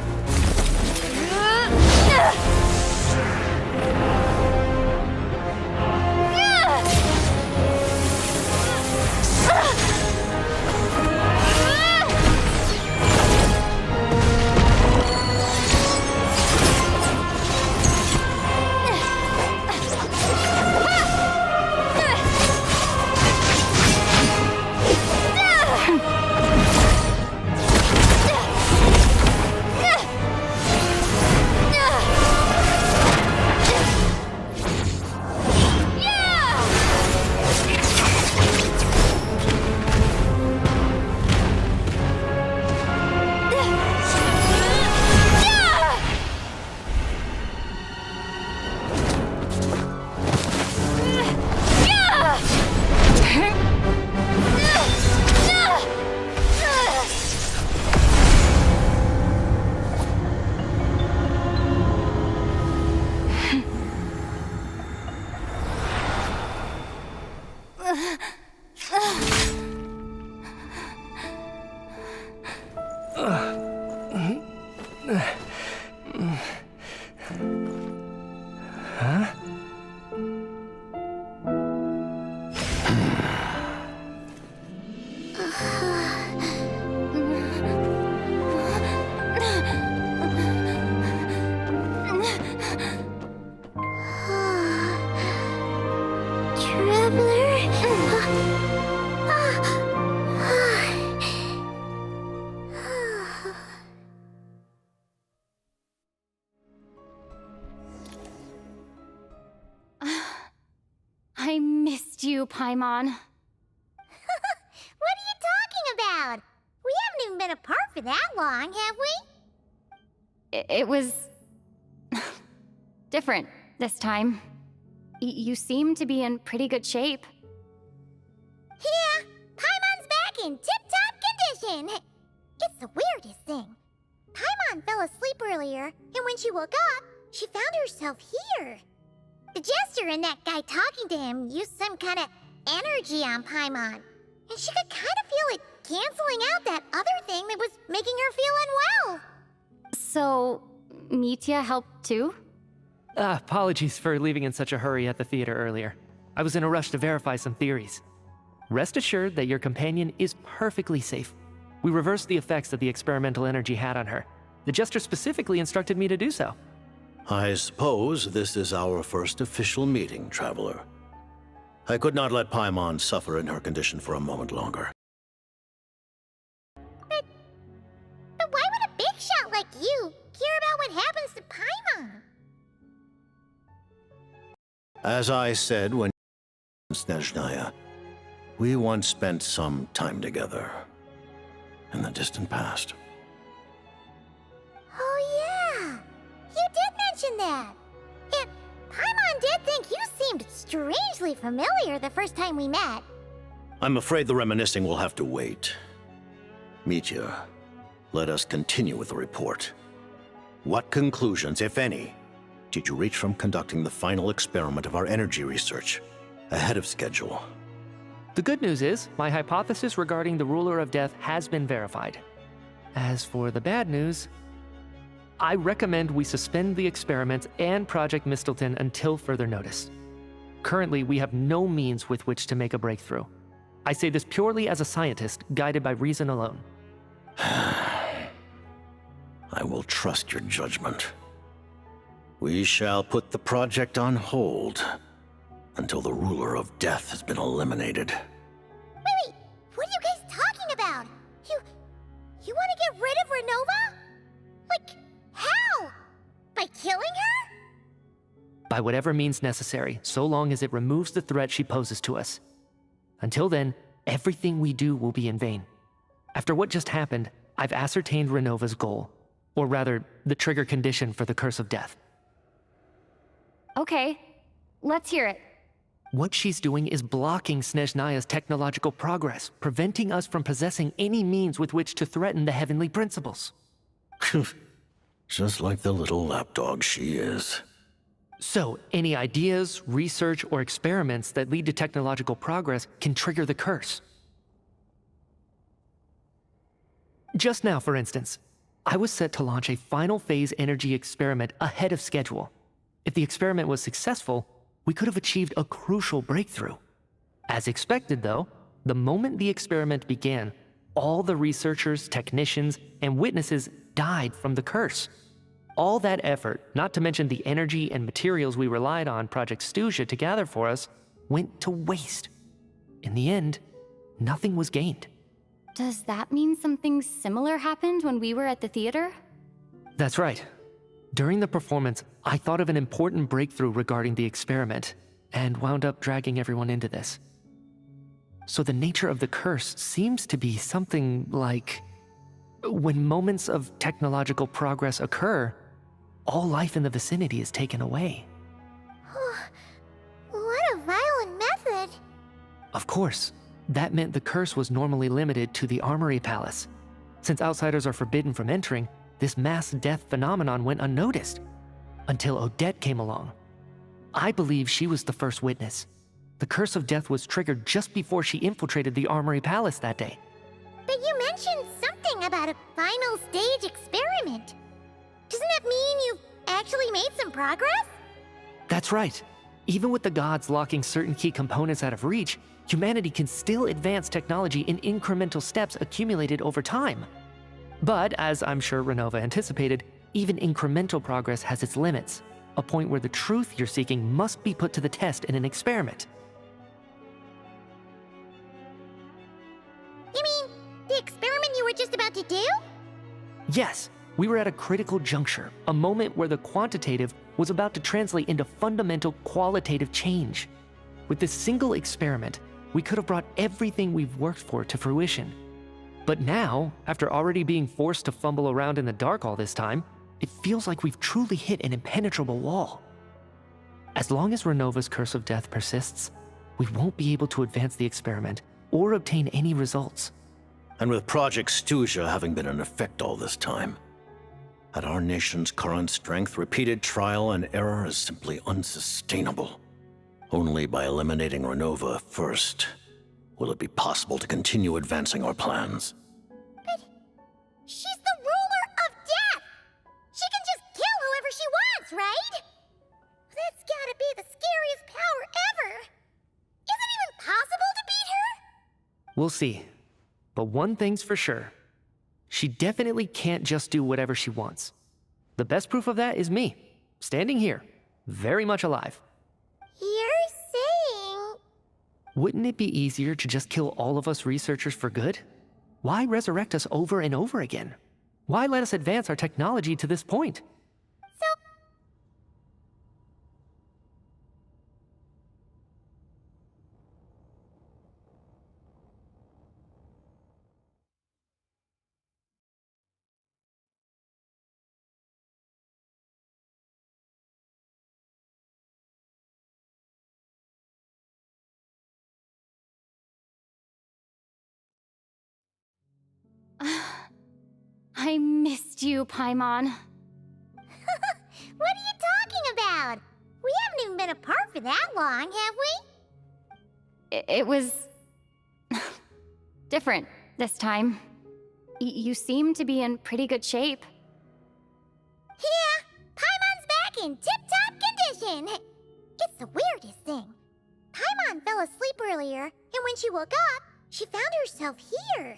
I missed you, Paimon. What are you talking about? We haven't even been apart for that long, have we? It was... different this time. You seem to be in pretty good shape. Yeah, Paimon's back in tip-top condition. It's the weirdest thing. Paimon fell asleep earlier, and when she woke up, she found herself here. The jester and that guy talking to him used some kind of energy on Paimon, and she could kind of feel it canceling out that other thing that was making her feel unwell. So, Mitya helped too? Apologies for leaving in such a hurry at the theater earlier. I was in a rush to verify some theories. Rest assured that your companion is perfectly safe. We reversed the effects that the experimental energy had on her. The jester specifically instructed me to do so. I suppose this is our first official meeting, Traveler. I could not let Paimon suffer in her condition for a moment longer. But why would a big shot like you care about what happens to Paimon? As I said when Snezhnaya, we once spent some time together in the distant past. Oh yeah, you did mention that. And Paimon did think you seemed strangely familiar the first time we met. I'm afraid the reminiscing will have to wait. Mitya, let us continue with the report. What conclusions, if any, did you reach from conducting the final experiment of our energy research ahead of schedule? The good news is, my hypothesis regarding the Ruler of Death has been verified. As for the bad news, I recommend we suspend the experiments and Project Mistleton until further notice. Currently, we have no means with which to make a breakthrough. I say this purely as a scientist, guided by reason alone. I will trust your judgment. We shall put the project on hold until the ruler of death has been eliminated. Wait, what are you guys talking about? You want to get rid of Ronova? Like, how? By killing her? By whatever means necessary, so long as it removes the threat she poses to us. Until then, everything we do will be in vain. After what just happened, I've ascertained Ronova's goal, or rather, the trigger condition for the Curse of Death. Okay, let's hear it. What she's doing is blocking Snezhnaya's technological progress, preventing us from possessing any means with which to threaten the heavenly principles. Just like the little lapdog she is. So, any ideas, research, or experiments that lead to technological progress can trigger the curse. Just now, for instance, I was set to launch a final phase energy experiment ahead of schedule. If the experiment was successful, we could have achieved a crucial breakthrough. As expected, though, the moment the experiment began, all the researchers, technicians, and witnesses died from the curse. All that effort, not to mention the energy and materials we relied on Project Stuzha to gather for us, went to waste. In the end, nothing was gained. Does that mean something similar happened when we were at the theater? That's right. During the performance, I thought of an important breakthrough regarding the experiment, and wound up dragging everyone into this. So the nature of the curse seems to be something like, when moments of technological progress occur, all life in the vicinity is taken away. What a violent method! Of course, that meant the curse was normally limited to the Armory Palace. Since outsiders are forbidden from entering, this mass death phenomenon went unnoticed, until Odette came along. I believe she was the first witness. The Curse of Death was triggered just before she infiltrated the Armory Palace that day. But you mentioned something about a final stage experiment. Doesn't that mean you've actually made some progress? That's right. Even with the gods locking certain key components out of reach, humanity can still advance technology in incremental steps accumulated over time. But, as I'm sure Ronova anticipated, even incremental progress has its limits, a point where the truth you're seeking must be put to the test in an experiment. You mean the experiment you were just about to do? Yes, we were at a critical juncture, a moment where the quantitative was about to translate into fundamental qualitative change. With this single experiment, we could have brought everything we've worked for to fruition. But now, after already being forced to fumble around in the dark all this time, it feels like we've truly hit an impenetrable wall. As long as Ronova's Curse of Death persists, we won't be able to advance the experiment or obtain any results. And with Project Stuzha having been in effect all this time, at our nation's current strength, repeated trial and error is simply unsustainable. Only by eliminating Ronova first will it be possible to continue advancing our plans. But she's the ruler of death! She can just kill whoever she wants, right? That's gotta be the scariest power ever! Is it even possible to beat her? We'll see. But one thing's for sure. She definitely can't just do whatever she wants. The best proof of that is me, standing here, very much alive. You're saying... Wouldn't it be easier to just kill all of us researchers for good? Why resurrect us over and over again? Why let us advance our technology to this point? I missed you, Paimon. What are you talking about? We haven't even been apart for that long, have we? It was... different this time. You seem to be in pretty good shape. Yeah, Paimon's back in tip-top condition. It's the weirdest thing. Paimon fell asleep earlier, and when she woke up, she found herself here.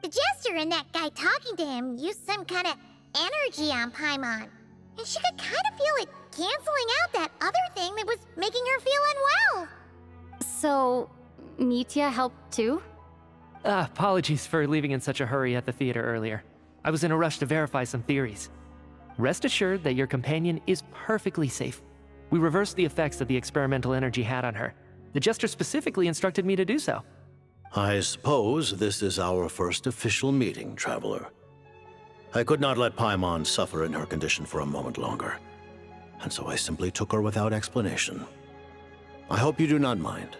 The jester and that guy talking to him used some kind of energy on Paimon. and she could kind of feel it canceling out that other thing that was making her feel unwell. So, Mitya helped too? Apologies for leaving in such a hurry at the theater earlier. I was in a rush to verify some theories. Rest assured that your companion is perfectly safe. We reversed the effects that the experimental energy had on her. The Jester specifically instructed me to do so. I suppose this is our first official meeting, Traveler. I could not let Paimon suffer in her condition for a moment longer, and so I simply took her without explanation. I hope you do not mind.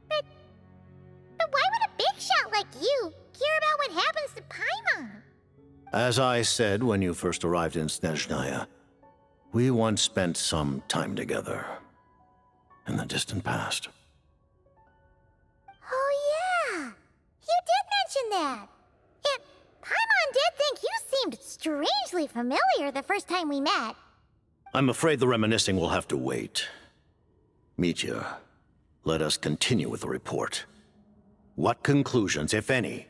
But why would a big shot like you care about what happens to Paimon? As I said when you first arrived in Snezhnaya, we once spent some time together in the distant past. Oh yeah, you did mention that. Yet, Paimon did think you seemed strangely familiar the first time we met. I'm afraid the reminiscing will have to wait. Mitya, let us continue with the report. What conclusions, if any,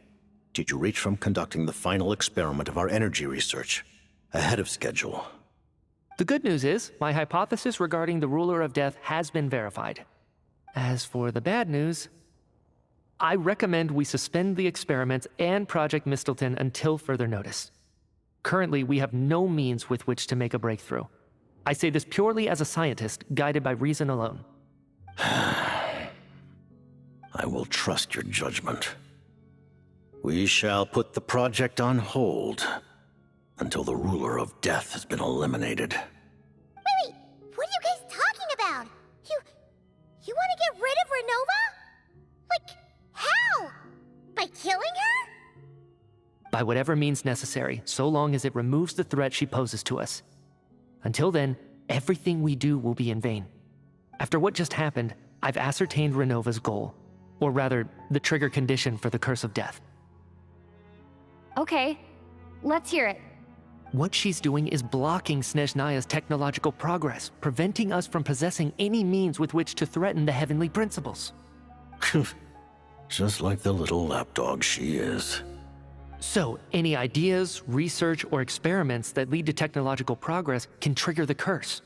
did you reach from conducting the final experiment of our energy research ahead of schedule? The good news is, my hypothesis regarding the Ruler of Death has been verified. As for the bad news, I recommend we suspend the experiments and Project Mistelton until further notice. Currently, we have no means with which to make a breakthrough. I say this purely as a scientist, guided by reason alone. I will trust your judgment. We shall put the project on hold until the Ruler of Death has been eliminated. Wait, what are you guys talking about? You want to get rid of Ronova? Like, how? By killing her? By whatever means necessary, so long as it removes the threat she poses to us. Until then, everything we do will be in vain. After what just happened, I've ascertained Ronova's goal. Or rather, the trigger condition for the Curse of Death. Okay, let's hear it. What she's doing is blocking Snezhnaya's technological progress, preventing us from possessing any means with which to threaten the heavenly principles. Just like the little lapdog she is. So, any ideas, research, or experiments that lead to technological progress can trigger the curse.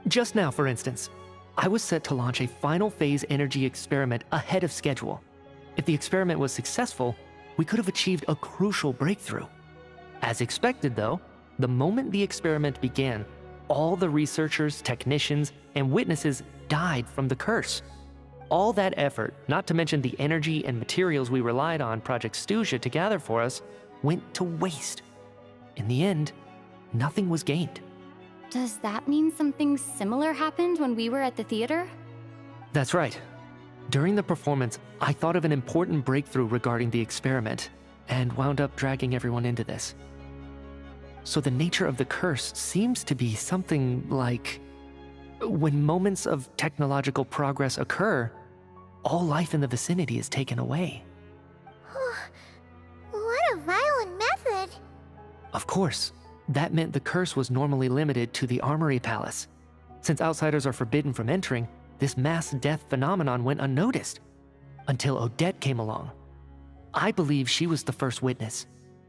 Just now, for instance, I was set to launch a final phase energy experiment ahead of schedule. If the experiment was successful, we could have achieved a crucial breakthrough. As expected, though, the moment the experiment began, all the researchers, technicians, and witnesses died from the curse. All that effort, not to mention the energy and materials we relied on Project Stuzha to gather for us, went to waste. In the end, nothing was gained. Does that mean something similar happened when we were at the theater? That's right. During the performance, I thought of an important breakthrough regarding the experiment, and wound up dragging everyone into this. So the nature of the curse seems to be something like, when moments of technological progress occur, all life in the vicinity is taken away. What a violent method. Of course, that meant the curse was normally limited to the Armory Palace. Since outsiders are forbidden from entering, this mass death phenomenon went unnoticed, until Odette came along. I believe she was the first witness.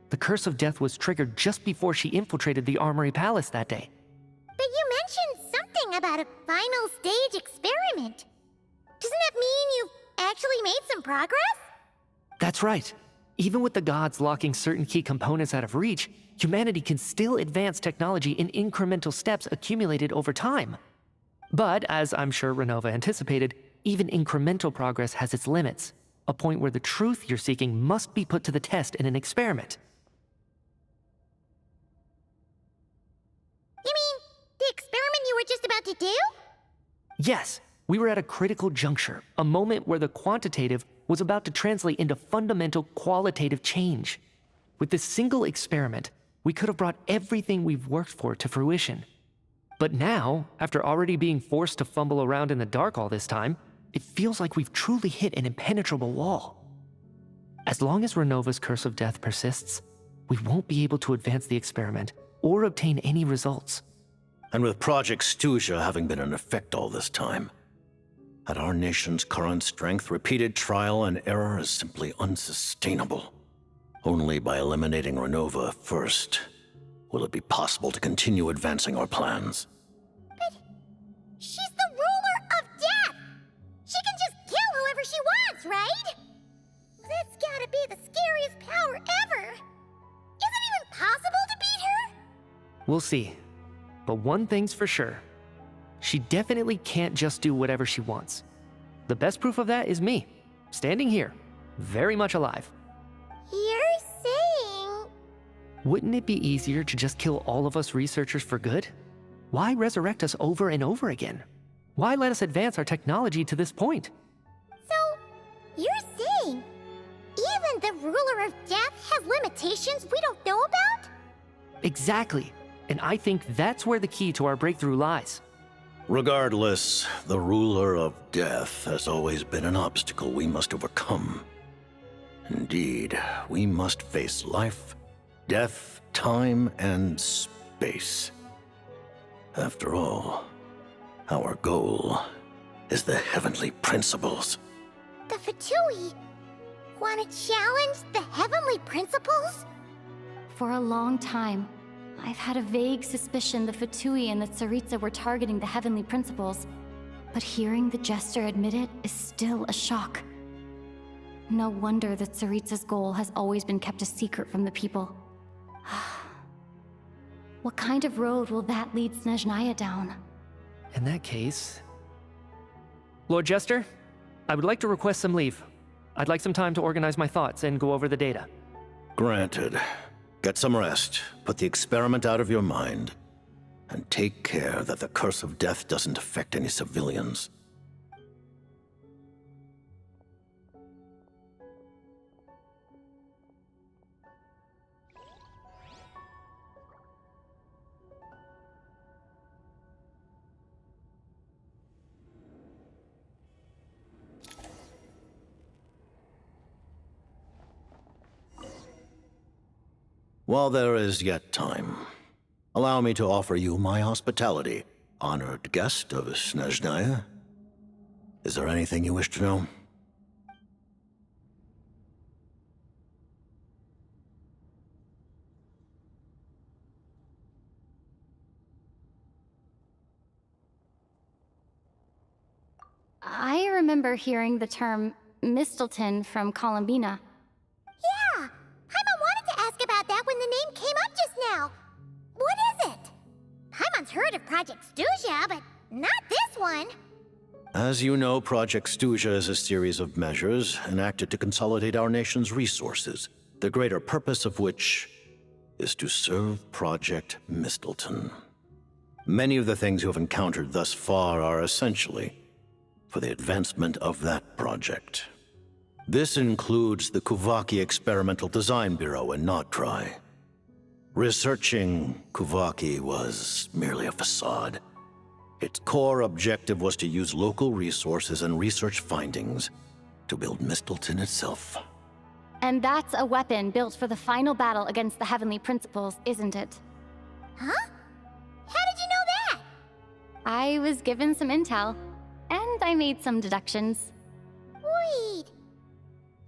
The Curse of Death was triggered just before she infiltrated the Armory Palace that day. But you mentioned something about a final stage experiment. Doesn't that mean you've actually made some progress? That's right. Even with the gods locking certain key components out of reach, humanity can still advance technology in incremental steps accumulated over time. But, as I'm sure Ronova anticipated, even incremental progress has its limits, a point where the truth you're seeking must be put to the test in an experiment. You mean the experiment you were just about to do? Yes, we were at a critical juncture, a moment where the quantitative was about to translate into fundamental qualitative change. With this single experiment, we could have brought everything we've worked for to fruition. But now, after already being forced to fumble around in the dark all this time, it feels like we've truly hit an impenetrable wall. As long as Ronova's curse of death persists, we won't be able to advance the experiment or obtain any results. And with Project Stuzha having been in effect all this time, at our nation's current strength, repeated trial and error is simply unsustainable. Only by eliminating Ronova first will it be possible to continue advancing our plans. But she's the ruler of death! She can just kill whoever she wants, right? That's gotta be the scariest power ever! Is it even possible to beat her? We'll see. But one thing's for sure. She definitely can't just do whatever she wants. The best proof of that is me, standing here, very much alive. You're saying... Wouldn't it be easier to just kill all of us researchers for good? Why resurrect us over and over again? Why let us advance our technology to this point? So, you're saying even the ruler of death has limitations we don't know about? Exactly. And I think that's where the key to our breakthrough lies. Regardless, the ruler of death has always been an obstacle we must overcome. Indeed, we must face life, death, time, and space. After all, our goal is the heavenly principles. The Fatui want to challenge the heavenly principles? For a long time, I've had a vague suspicion the Fatui and the Tsaritsa were targeting the heavenly principles, but hearing the Jester admit it is still a shock. No wonder the Tsaritsa's goal has always been kept a secret from the people. What kind of road will that lead Snezhnaya down? In that case... Lord Jester, I would like to request some leave. I'd like some time to organize my thoughts and go over the data. Granted. Get some rest, put the experiment out of your mind, and take care that the curse of death doesn't affect any civilians. While there is yet time, allow me to offer you my hospitality, honored guest of Snezhnaya. Is there anything you wish to know? I remember hearing the term Mistelton from Columbina. Yeah! Paimon wanted to ask about that when the name came up just now. What is it? Paimon's heard of Project Stuzha, but not this one. As you know, Project Stuzha is a series of measures enacted to consolidate our nation's resources, the greater purpose of which is to serve Project Mistelton. Many of the things you have encountered thus far are essentially for the advancement of that project. This includes the Kuvaki Experimental Design Bureau in Nocturne. Researching Kuvaki was merely a facade. Its core objective was to use local resources and research findings to build Mistelton itself. And that's a weapon built for the final battle against the Heavenly Principles, isn't it? Huh? How did you know that? I was given some intel, and I made some deductions. Wait.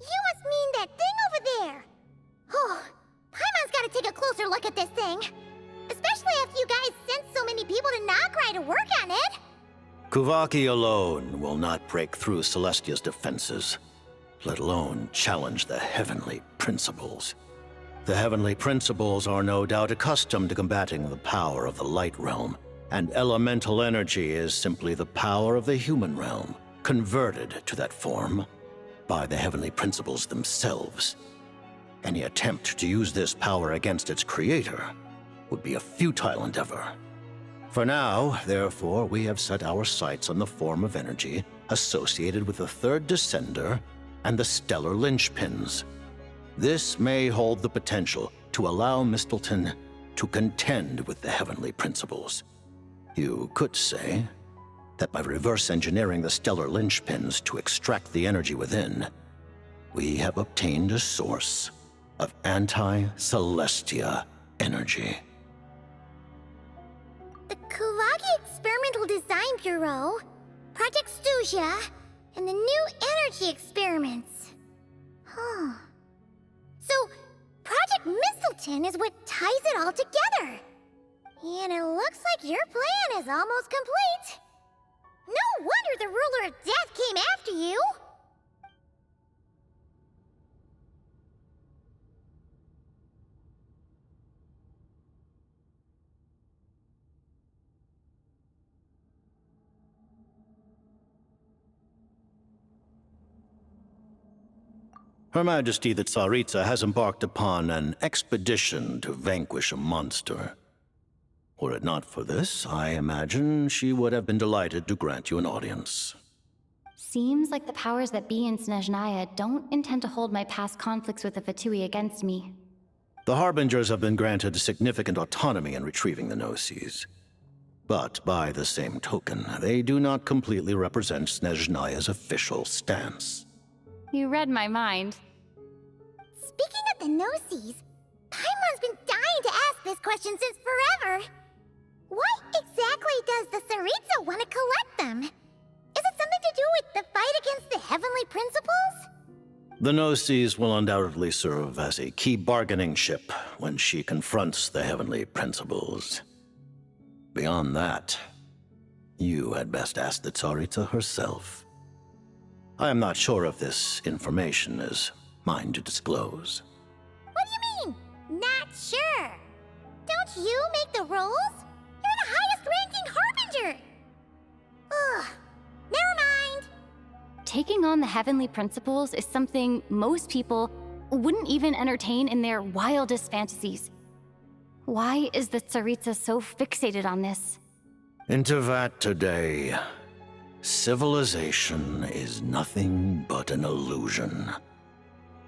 You must mean that thing over there. Oh, Paimon's gotta take a closer look at this thing. Especially after you guys sent so many people to Nocturne to work on it. Kuvaki alone will not break through Celestia's defenses. let alone challenge the heavenly principles. The heavenly principles are no doubt accustomed to combating the power of the light realm, and elemental energy is simply the power of the human realm, converted to that form by the heavenly principles themselves. Any attempt to use this power against its creator would be a futile endeavor. For now, therefore, we have set our sights on the form of energy associated with the third descender and the stellar linchpins. This may hold the potential to allow Mistleton to contend with the heavenly principles. You could say that by reverse engineering the stellar linchpins to extract the energy within, we have obtained a source of anti-Celestia energy. The Kulagi Experimental Design Bureau, Project Stusia, and the new energy experiments. Huh. So, Project Mistleton is what ties it all together. And it looks like your plan is almost complete. No wonder the Ruler of Death came after you! Her Majesty the Tsaritsa has embarked upon an expedition to vanquish a monster. Were it not for this, I imagine she would have been delighted to grant you an audience. Seems like the powers that be in Snezhnaya don't intend to hold my past conflicts with the Fatui against me. The Harbingers have been granted significant autonomy in retrieving the Gnosis. But by the same token, they do not completely represent Snezhnaya's official stance. You read my mind. Speaking of the Gnosis, Paimon's been dying to ask this question since forever. Why exactly does the Tsaritsa want to collect them? Is it something to do with the fight against the heavenly principles? The Gnosis will undoubtedly serve as a key bargaining chip when she confronts the heavenly principles. Beyond that, you had best ask the Tsaritsa herself. I am not sure if this information is mine to disclose. What do you mean, not sure? Don't you make the rules? You're the highest-ranking Harbinger! Ugh, never mind. Taking on the heavenly principles is something most people wouldn't even entertain in their wildest fantasies. Why is the Tsaritsa so fixated on this? In Teyvat today, civilization is nothing but an illusion.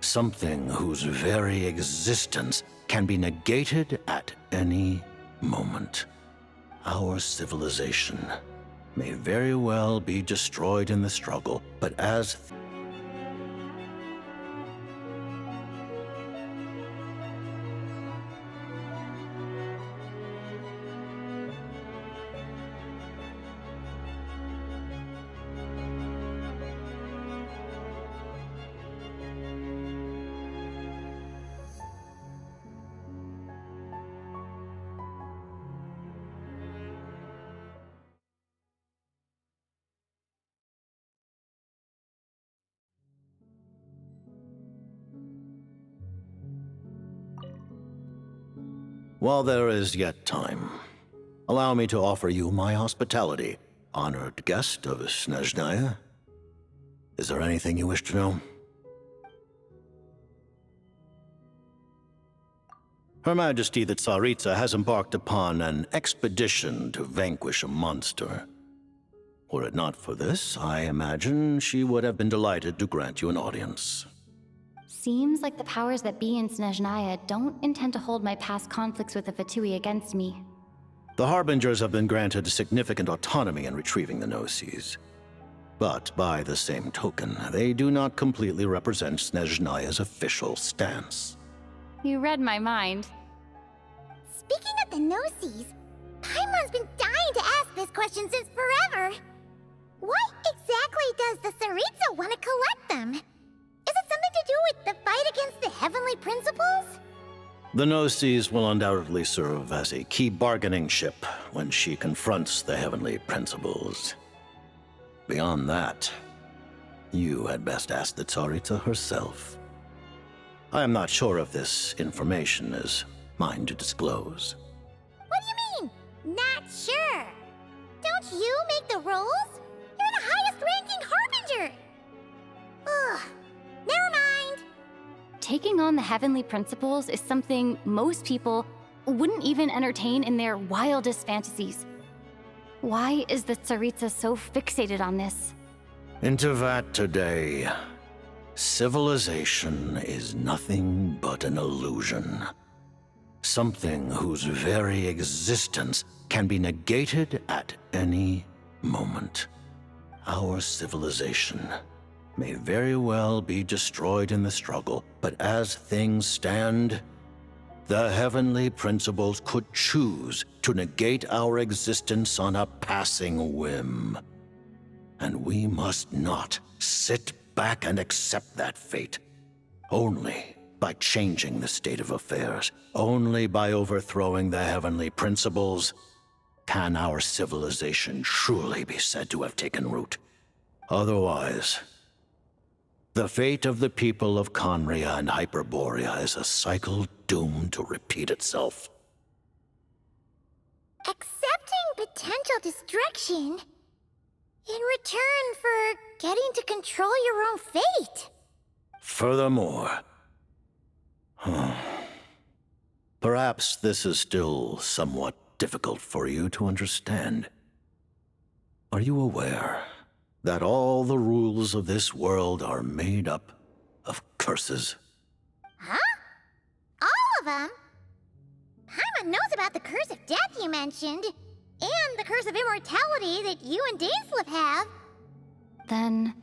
Something whose very existence can be negated at any moment. Our civilization may very well be destroyed in the struggle, but as while there is yet time, allow me to offer you my hospitality, honored guest of Snezhnaya. Is there anything you wish to know? Her Majesty the Tsaritsa has embarked upon an expedition to vanquish a monster. Were it not for this, I imagine she would have been delighted to grant you an audience. Seems like the powers that be in Snezhnaya don't intend to hold my past conflicts with the Fatui against me. The Harbingers have been granted significant autonomy in retrieving the Gnosis. But by the same token, they do not completely represent Snezhnaya's official stance. You read my mind. Speaking of the Gnosis, Paimon's been dying to ask this question since forever. Why exactly does the Tsaritsa want to collect them? Is it something to do with the fight against the heavenly principles? The Gnosis will undoubtedly serve as a key bargaining chip when she confronts the heavenly principles. Beyond that, You had best ask the Tsaritsa herself. I am not sure if this information is mine to disclose. What do you mean, not sure? Don't you make the rolls? You're the highest-ranking Harbinger! Ugh, never mind. Taking on the heavenly principles is something most people wouldn't even entertain in their wildest fantasies. Why is the Tsaritsa so fixated on this? In Teyvat today, civilization is nothing but an illusion. Something whose very existence can be negated at any moment. Our civilization may very well be destroyed in the struggle, but as things stand, the heavenly principles could choose to negate our existence on a passing whim. And we must not sit back and accept that fate. Only by changing the state of affairs, only by overthrowing the heavenly principles, can our civilization truly be said to have taken root. Otherwise, the fate of the people of Khaenri'ah and Hyperborea is a cycle doomed to repeat itself. Accepting potential destruction in return for getting to control your own fate. Furthermore, perhaps this is still somewhat difficult for you to understand. Are you aware that all the rules of this world are made up of curses? Huh? All of them? Paimon knows about the curse of death you mentioned, and the curse of immortality that you and Dainsleif have. Then,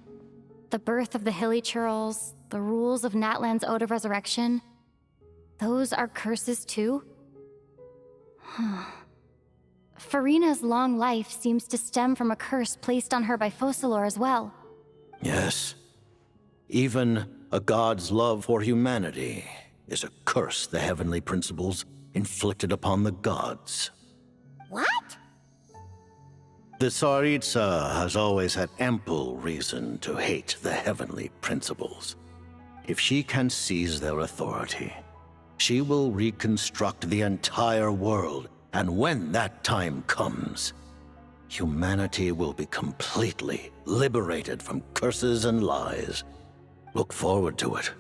the birth of the Hilly Churls, the rules of Natlan's Ode of Resurrection, those are curses too? Farina's long life seems to stem from a curse placed on her by Focalor as well. Yes. Even a god's love for humanity is a curse the heavenly principles inflicted upon the gods. What? The Tsaritsa has always had ample reason to hate the heavenly principles. If she can seize their authority, she will reconstruct the entire world, and when that time comes, humanity will be completely liberated from curses and lies. Look forward to it.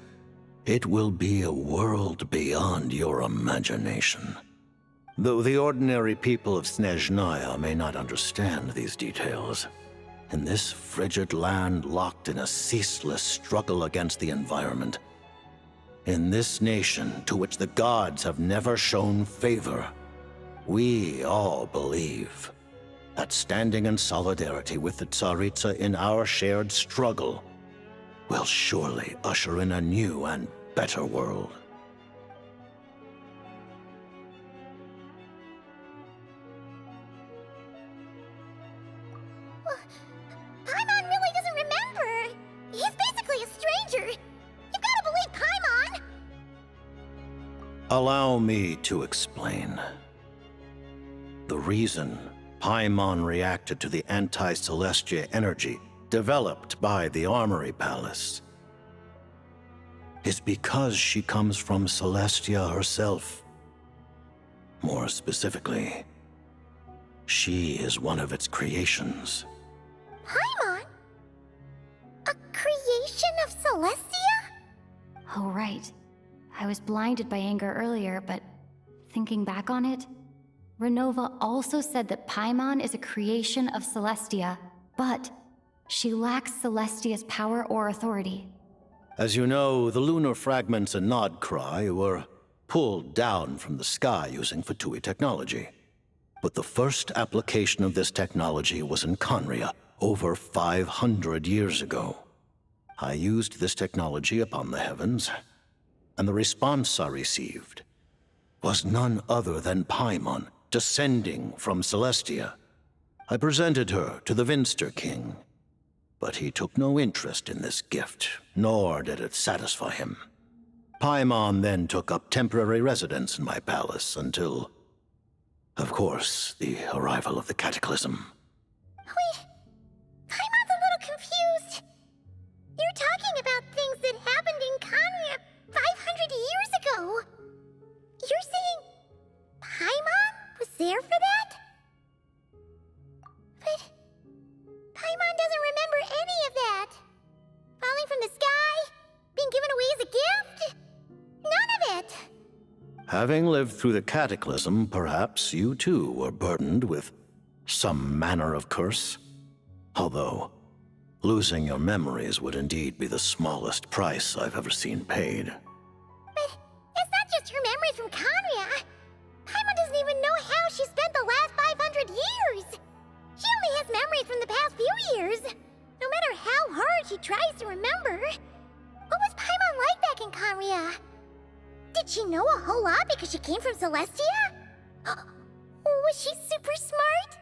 It will be a world beyond your imagination. Though the ordinary people of Snezhnaya may not understand these details, in this frigid land locked in a ceaseless struggle against the environment, in this nation to which the gods have never shown favor, we all believe that standing in solidarity with the Tsaritsa in our shared struggle will surely usher in a new and better world. Paimon really doesn't remember. He's basically a stranger. You gotta believe Paimon. Allow me to explain. The reason Paimon reacted to the anti-Celestia energy developed by the Armory Palace is because she comes from Celestia herself. More specifically, she is one of its creations. Paimon? A creation of Celestia? Oh, right. I was blinded by anger earlier, but thinking back on it, Ronova also said that Paimon is a creation of Celestia, but she lacks Celestia's power or authority. As you know, the lunar fragments in Nocturne were pulled down from the sky using Fatui technology. But the first application of this technology was in Khaenri'ah over 500 years ago. I used this technology upon the heavens, and the response I received was none other than Paimon descending from Celestia. I presented her to the Vinster King, but he took no interest in this gift, nor did it satisfy him. Paimon then took up temporary residence in my palace until, of course, the arrival of the Cataclysm. Wait, Paimon's a little confused. So, you're saying Paimon was there for that? But Paimon doesn't remember any of that. Falling from the sky, being given away as a gift, none of it. Having lived through the cataclysm, perhaps you too were burdened with some manner of curse. Although, losing your memories would indeed be the smallest price I've ever seen paid. But it's not just her memories from Khaenri'ah. Paimon doesn't even know how she spent the last 500 years. She only has memories from the past few years. No matter how hard she tries to remember. What was Paimon like back in Khaenri'ah? Did she know a whole lot because she came from Celestia? Was she super smart?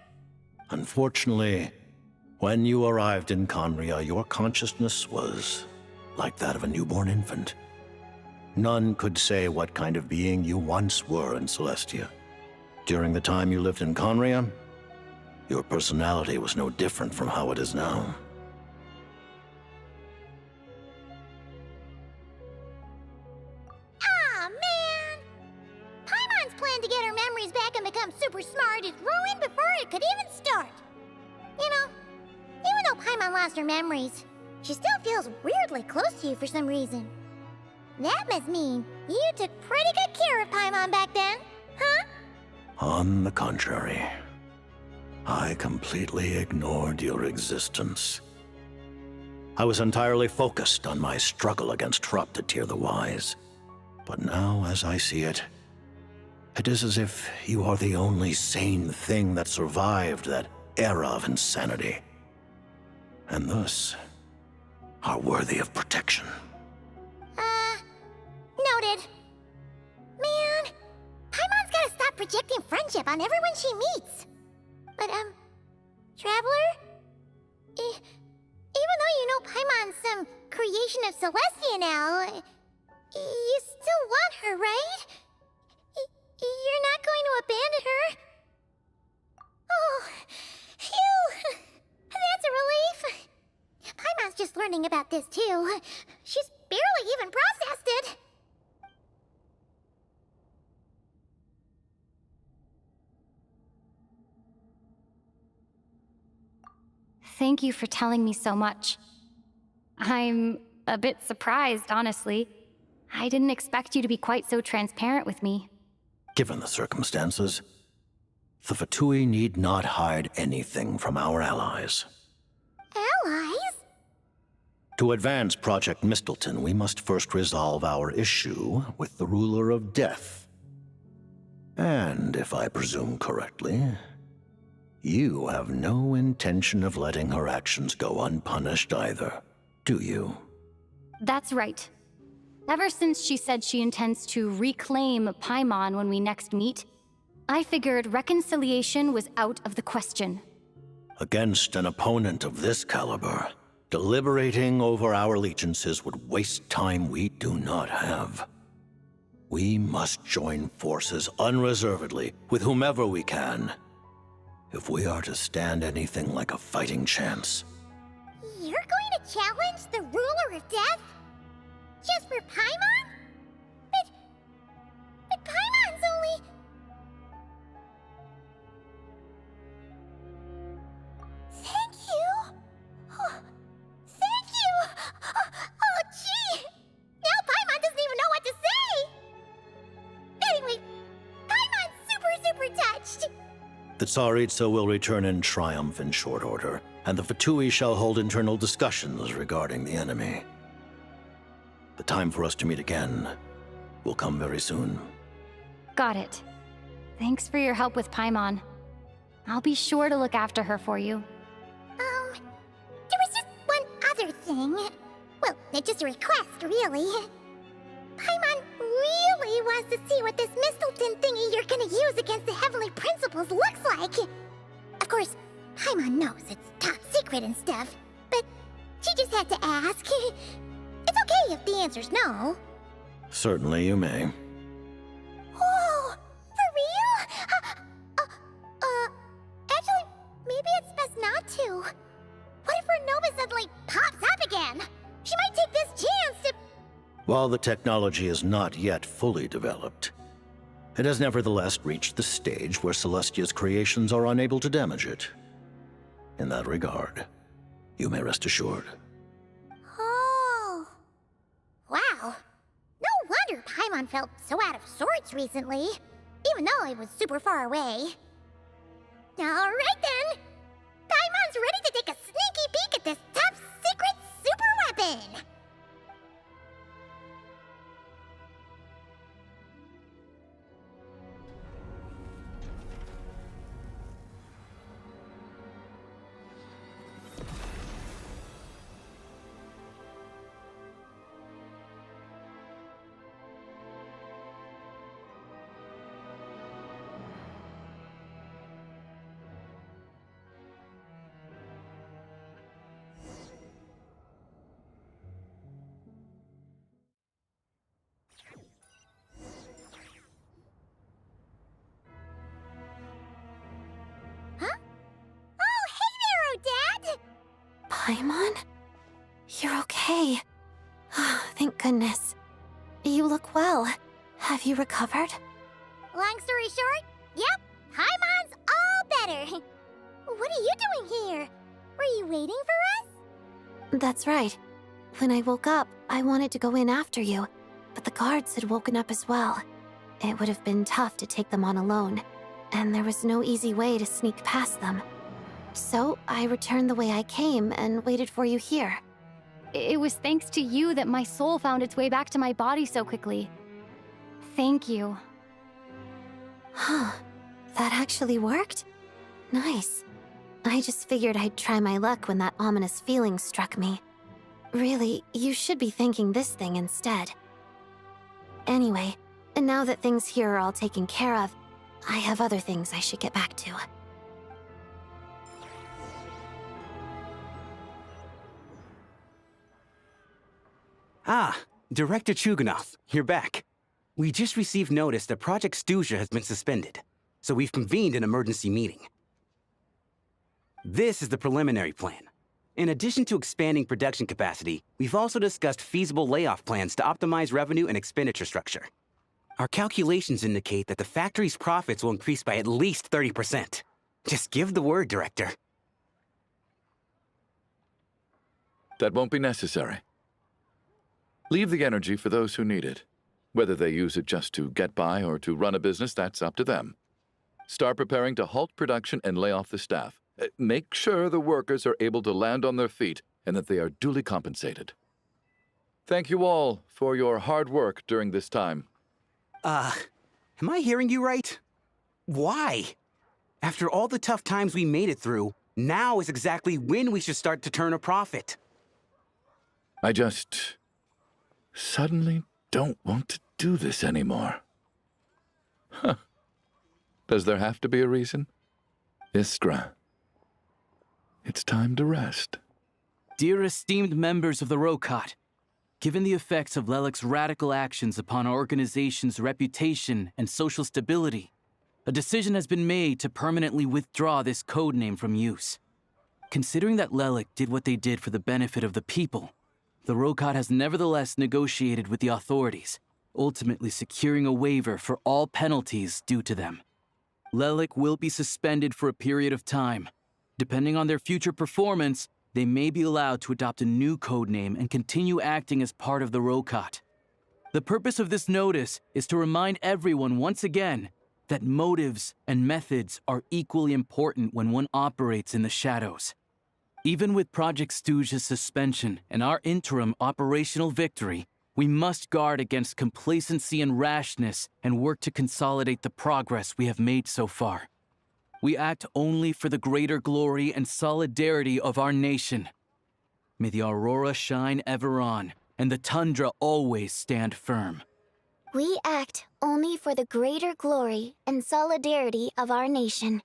Unfortunately, when you arrived in Khaenri'ah, your consciousness was like that of a newborn infant. None could say what kind of being you once were in Celestia. During the time you lived in Khaenri'ah, your personality was no different from how it is now. Aw, man! Paimon's plan to get her memories back and become super smart is ruined before it could even start. You know, even though Paimon lost her memories, she still feels weirdly close to you for some reason. That must mean you took pretty good care of Paimon back then, huh? On the contrary, I completely ignored your existence. I was entirely focused on my struggle against Teyvat the Wise. But now, as I see it, it is as if you are the only sane thing that survived that era of insanity, and thus are worthy of protection. Noted. Man, Paimon's gotta stop projecting friendship on everyone she meets. But, Traveler? Even though you know Paimon's some creation of Celestia now, you still want her, right? You're not going to abandon her? Oh, phew! That's a relief. Paimon's just learning about this, too. She's barely even processed it. Thank you for telling me so much. I'm a bit surprised, honestly. I didn't expect you to be quite so transparent with me. Given the circumstances, the Fatui need not hide anything from our allies. Allies? To advance Project Mistleton, we must first resolve our issue with the Ruler of Death. And, if I presume correctly, you have no intention of letting her actions go unpunished either, do you? That's right. Ever since she said she intends to reclaim Paimon when we next meet, I figured reconciliation was out of the question. Against an opponent of this caliber, deliberating over our allegiances would waste time we do not have. We must join forces unreservedly with whomever we can, if we are to stand anything like a fighting chance. You're going to challenge the Ruler of Death? Just for Paimon? But Paimon's only... Thank you! Oh, thank you! Oh, gee! Now Paimon doesn't even know what to say! Anyway, Paimon's super touched! The Tsaritsa will return in triumph in short order, and the Fatui shall hold internal discussions regarding the enemy. The time for us to meet again will come very soon. Got it. Thanks for your help with Paimon. I'll be sure to look after her for you. There was just one other thing. Well, it's just a request, really. Paimon really wants to see what this Mistleton thingy you're gonna use against the Heavenly Principles looks like. Of course, Paimon knows it's top secret and stuff, but she just had to ask. It's okay if the answer's no. Certainly you may. Whoa, for real? Actually, maybe it's best not to. What if Ronova suddenly pops up again? She might take this chance to... While the technology is not yet fully developed, it has nevertheless reached the stage where Celestia's creations are unable to damage it. In that regard, you may rest assured. Oh. Wow. No wonder Paimon felt so out of sorts recently, even though it was super far away. Alright then! Paimon's ready to take a sneaky peek at this top secret super weapon! Paimon? You're okay. Thank goodness. You look well. Have you recovered? Long story short, yep, Paimon's all better. What are you doing here? Were you waiting for us? That's right. When I woke up, I wanted to go in after you, but the guards had woken up as well. It would have been tough to take them on alone, and there was no easy way to sneak past them. So I returned the way I came and waited for you here. It was thanks to you that my soul found its way back to my body so quickly. Thank you. Huh. That actually worked? Nice. I just figured I'd try my luck when that ominous feeling struck me. Really, you should be thanking this thing instead. Anyway, now that things here are all taken care of, I have other things I should get back to. Ah, Director Chuganov, you're back. We just received notice that Project Stuzha has been suspended, so we've convened an emergency meeting. This is the preliminary plan. In addition to expanding production capacity, we've also discussed feasible layoff plans to optimize revenue and expenditure structure. Our calculations indicate that the factory's profits will increase by at least 30%. Just give the word, Director. That won't be necessary. Leave the energy for those who need it. Whether they use it just to get by or to run a business, that's up to them. Start preparing to halt production and lay off the staff. Make sure the workers are able to land on their feet and that they are duly compensated. Thank you all for your hard work during this time. Am I hearing you right? Why? After all the tough times we made it through, now is exactly when we should start to turn a profit. I just suddenly don't want to do this anymore. Huh. Does there have to be a reason? Iskra, it's time to rest. Dear esteemed members of the Rokat, given the effects of Lelik's radical actions upon our organization's reputation and social stability, a decision has been made to permanently withdraw this codename from use. Considering that Lelik did what they did for the benefit of the people, the Rokat has nevertheless negotiated with the authorities, ultimately securing a waiver for all penalties due to them. Lelik will be suspended for a period of time. Depending on their future performance, they may be allowed to adopt a new codename and continue acting as part of the Rokat. The purpose of this notice is to remind everyone once again that motives and methods are equally important when one operates in the shadows. Even with Project Stuzha's suspension and our interim operational victory, we must guard against complacency and rashness and work to consolidate the progress we have made so far. We act only for the greater glory and solidarity of our nation. May the aurora shine ever on, and the tundra always stand firm. We act only for the greater glory and solidarity of our nation.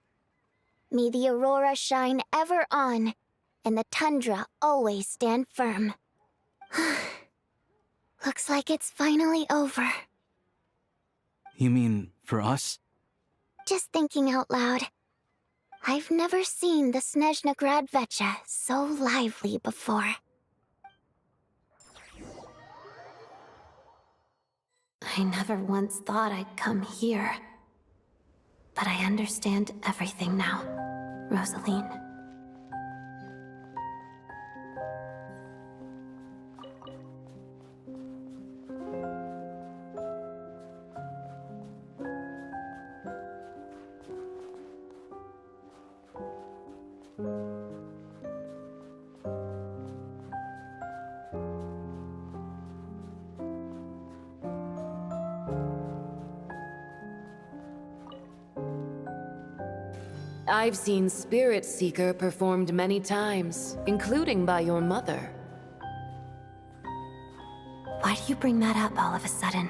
May the aurora shine ever on, and the tundra always stand firm. Looks like it's finally over. You mean for us? Just thinking out loud. I've never seen the Snezhnograd Vecha so lively before. I never once thought I'd come here. But I understand everything now, Rosaline. I've seen Spirit Seeker performed many times, including by your mother. Why do you bring that up all of a sudden?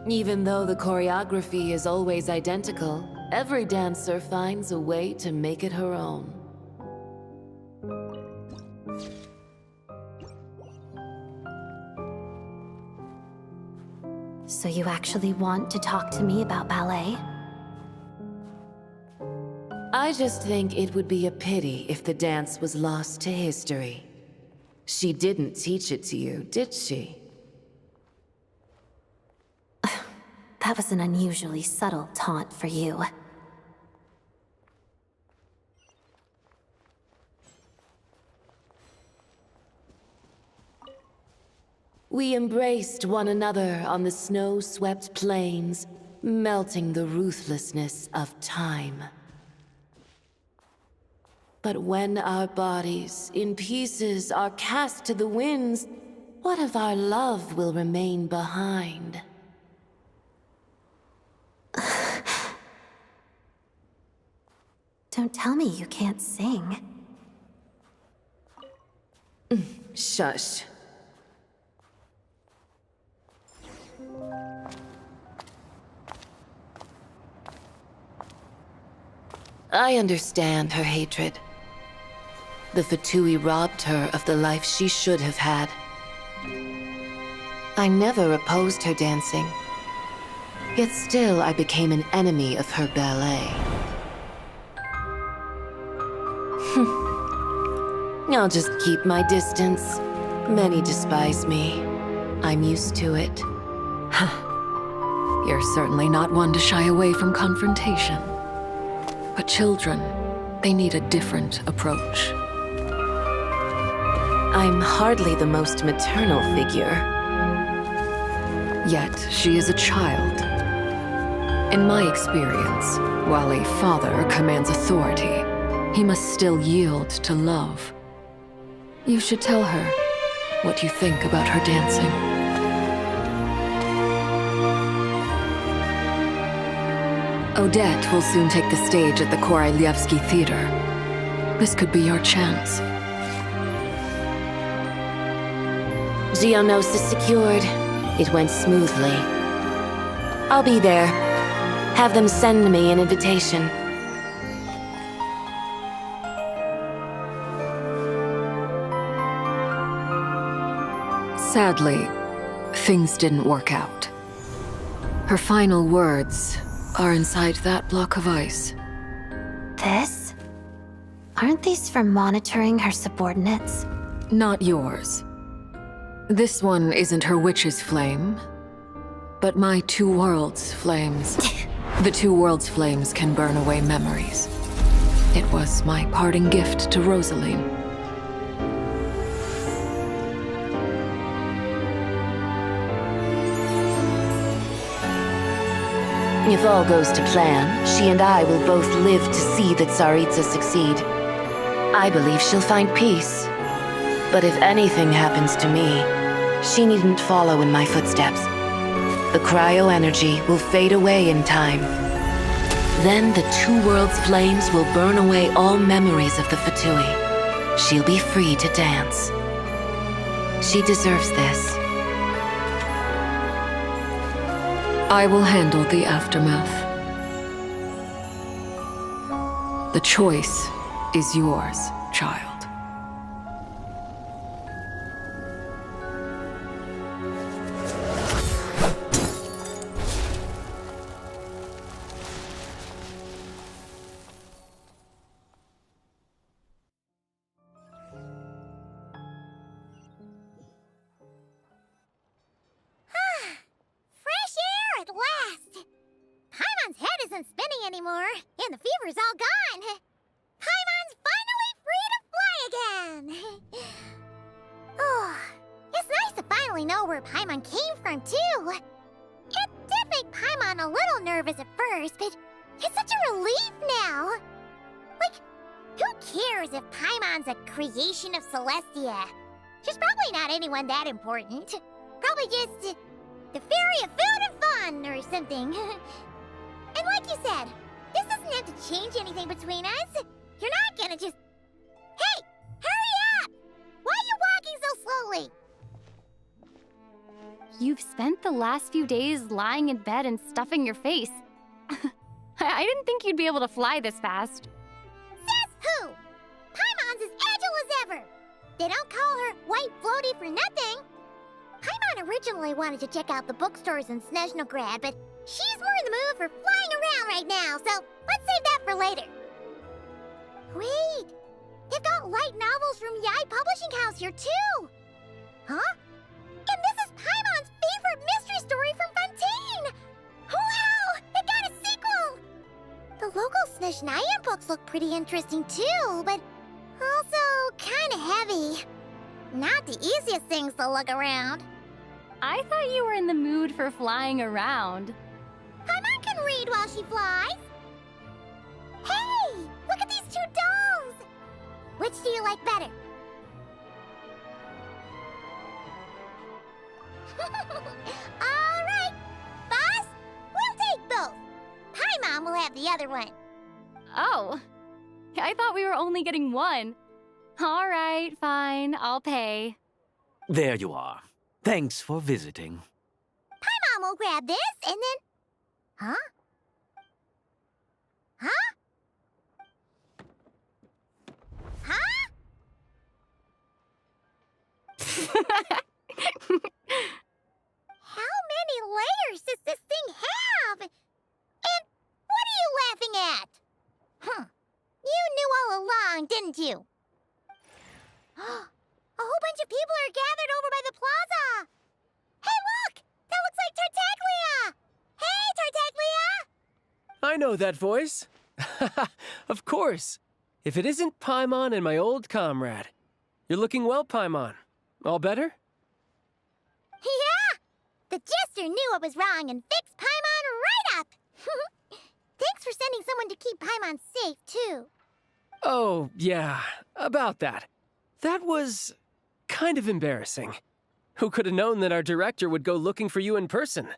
Even though the choreography is always identical, every dancer finds a way to make it her own. So you actually want to talk to me about ballet? I just think it would be a pity if the dance was lost to history. She didn't teach it to you, did she? That was an unusually subtle taunt for you. We embraced one another on the snow-swept plains, melting the ruthlessness of time. But when our bodies, in pieces, are cast to the winds, what of our love will remain behind? Don't tell me you can't sing. Shush. I understand her hatred. The Fatui robbed her of the life she should have had. I never opposed her dancing. Yet still I became an enemy of her ballet. I'll just keep my distance. Many despise me. I'm used to it. You're certainly not one to shy away from confrontation. But children, they need a different approach. I'm hardly the most maternal figure. Yet, she is a child. In my experience, while a father commands authority, he must still yield to love. You should tell her what you think about her dancing. Odette will soon take the stage at the Korolevskiy Theater. This could be your chance. Geonosis secured. It went smoothly. I'll be there. Have them send me an invitation. Sadly, things didn't work out. Her final words are inside that block of ice. This? Aren't these for monitoring her subordinates? Not yours. This one isn't her witch's flame, but my two worlds' flames. The two worlds' flames can burn away memories. It was my parting gift to Rosaline. If all goes to plan, she and I will both live to see the Tsaritsa succeed. I believe she'll find peace. But if anything happens to me, she needn't follow in my footsteps. The cryo-energy will fade away in time. Then the two worlds' flames will burn away all memories of the Fatui. She'll be free to dance. She deserves this. I will handle the aftermath. The choice is yours, child. isn't spinning anymore, and the fever's all gone. Paimon's finally free to fly again. Oh, it's nice to finally know where Paimon came from, too. It did make Paimon a little nervous at first, but it's such a relief now. Like, who cares if Paimon's a creation of Celestia? She's probably not anyone that important. Probably just the fairy of food and fun or something. And like you said, this doesn't have to change anything between us. You're not gonna just... Hey! Hurry up! Why are you walking so slowly? You've spent the last few days lying in bed and stuffing your face. I didn't think you'd be able to fly this fast. Says who? Paimon's as agile as ever. They don't call her White Floaty for nothing. Paimon originally wanted to check out the bookstores in Snezhnograd, but she's more in the mood for flying around right now, so let's save that for later. Wait, they've got light novels from VII Publishing House here too. Huh? And this is Paimon's favorite mystery story from Fontaine! Wow! It got a sequel! The local Snezhnayan books look pretty interesting too, but also kinda heavy. Not the easiest things to look around. I thought you were in the mood for flying around. Paimon can read while she flies. Hey! Look at these two dolls! Which do you like better? Alright, boss, we'll take both. Paimon will have the other one. Oh, I thought we were only getting one. All right, fine, I'll pay. There you are. Thanks for visiting. Paimon will grab this and then... Huh? Huh? Huh? How many layers does this thing have? And what are you laughing at? Huh. You knew all along, didn't you? A whole bunch of people are gathered over by the plaza. Hey, look! That looks like Tartaglia! Hey, Tartaglia! I know that voice. Of course. If it isn't Paimon and my old comrade. You're looking well, Paimon. All better? Yeah! The jester knew what was wrong and fixed Paimon right up! Thanks for sending someone to keep Paimon safe, too. Oh, yeah. About that. That was... kind of embarrassing. Who could have known that our director would go looking for you in person?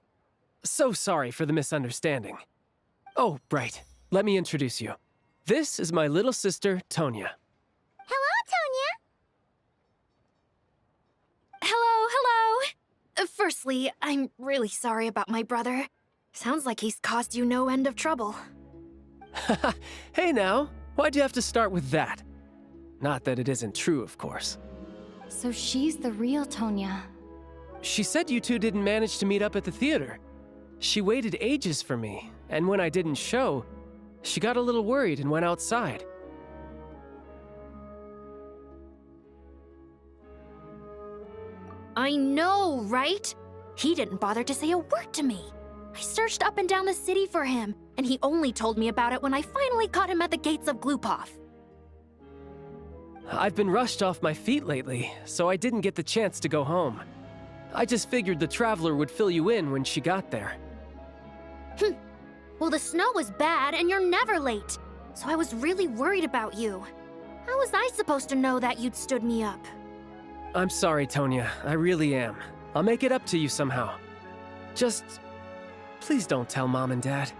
So sorry for the misunderstanding. Oh, right. Let me introduce you. This is my little sister, Tonya. Hello, Tonya! Hello. Firstly, I'm really sorry about my brother. Sounds like he's caused you no end of trouble. Hey now, why'd you have to start with that? Not that it isn't true, of course. So she's the real Tonya. She said you two didn't manage to meet up at the theater. She waited ages for me, and when I didn't show, she got a little worried and went outside. I know, right? He didn't bother to say a word to me. I searched up and down the city for him, and he only told me about it when I finally caught him at the gates of Glupov. I've been rushed off my feet lately, so I didn't get the chance to go home. I just figured the Traveler would fill you in when she got there. Well, the snow was bad, and you're never late, so I was really worried about you. How was I supposed to know that you'd stood me up? I'm sorry, Tonya. I really am. I'll make it up to you somehow. Just... please don't tell Mom and Dad.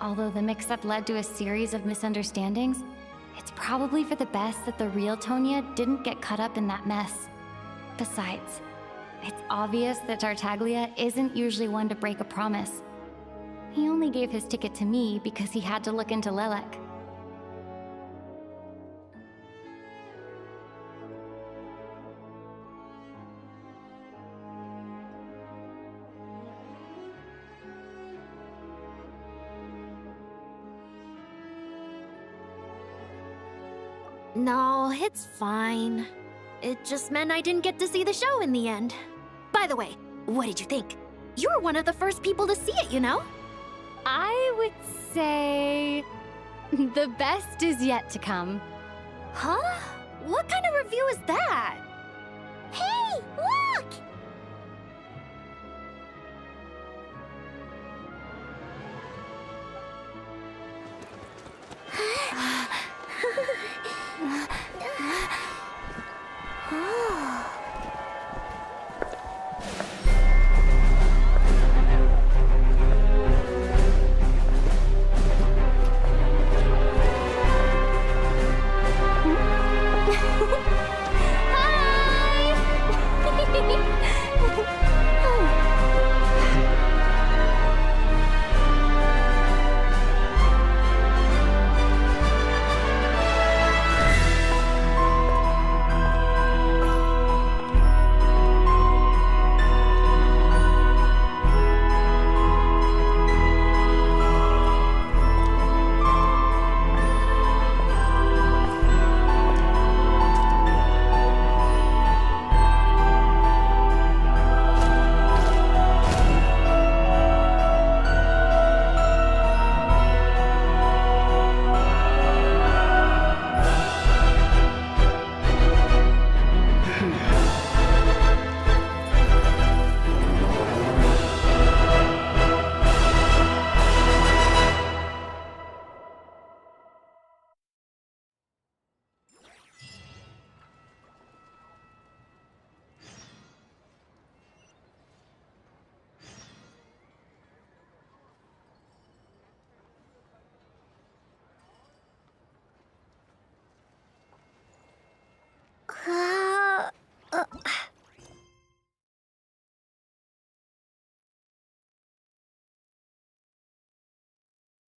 Although the mix-up led to a series of misunderstandings, it's probably for the best that the real Tonya didn't get caught up in that mess. Besides, it's obvious that Tartaglia isn't usually one to break a promise. He only gave his ticket to me because he had to look into Lelek. No, it's fine. It just meant I didn't get to see the show in the end. By the way, what did you think? You were one of the first people to see it, you know? I would say the best is yet to come. Huh? What kind of review is that?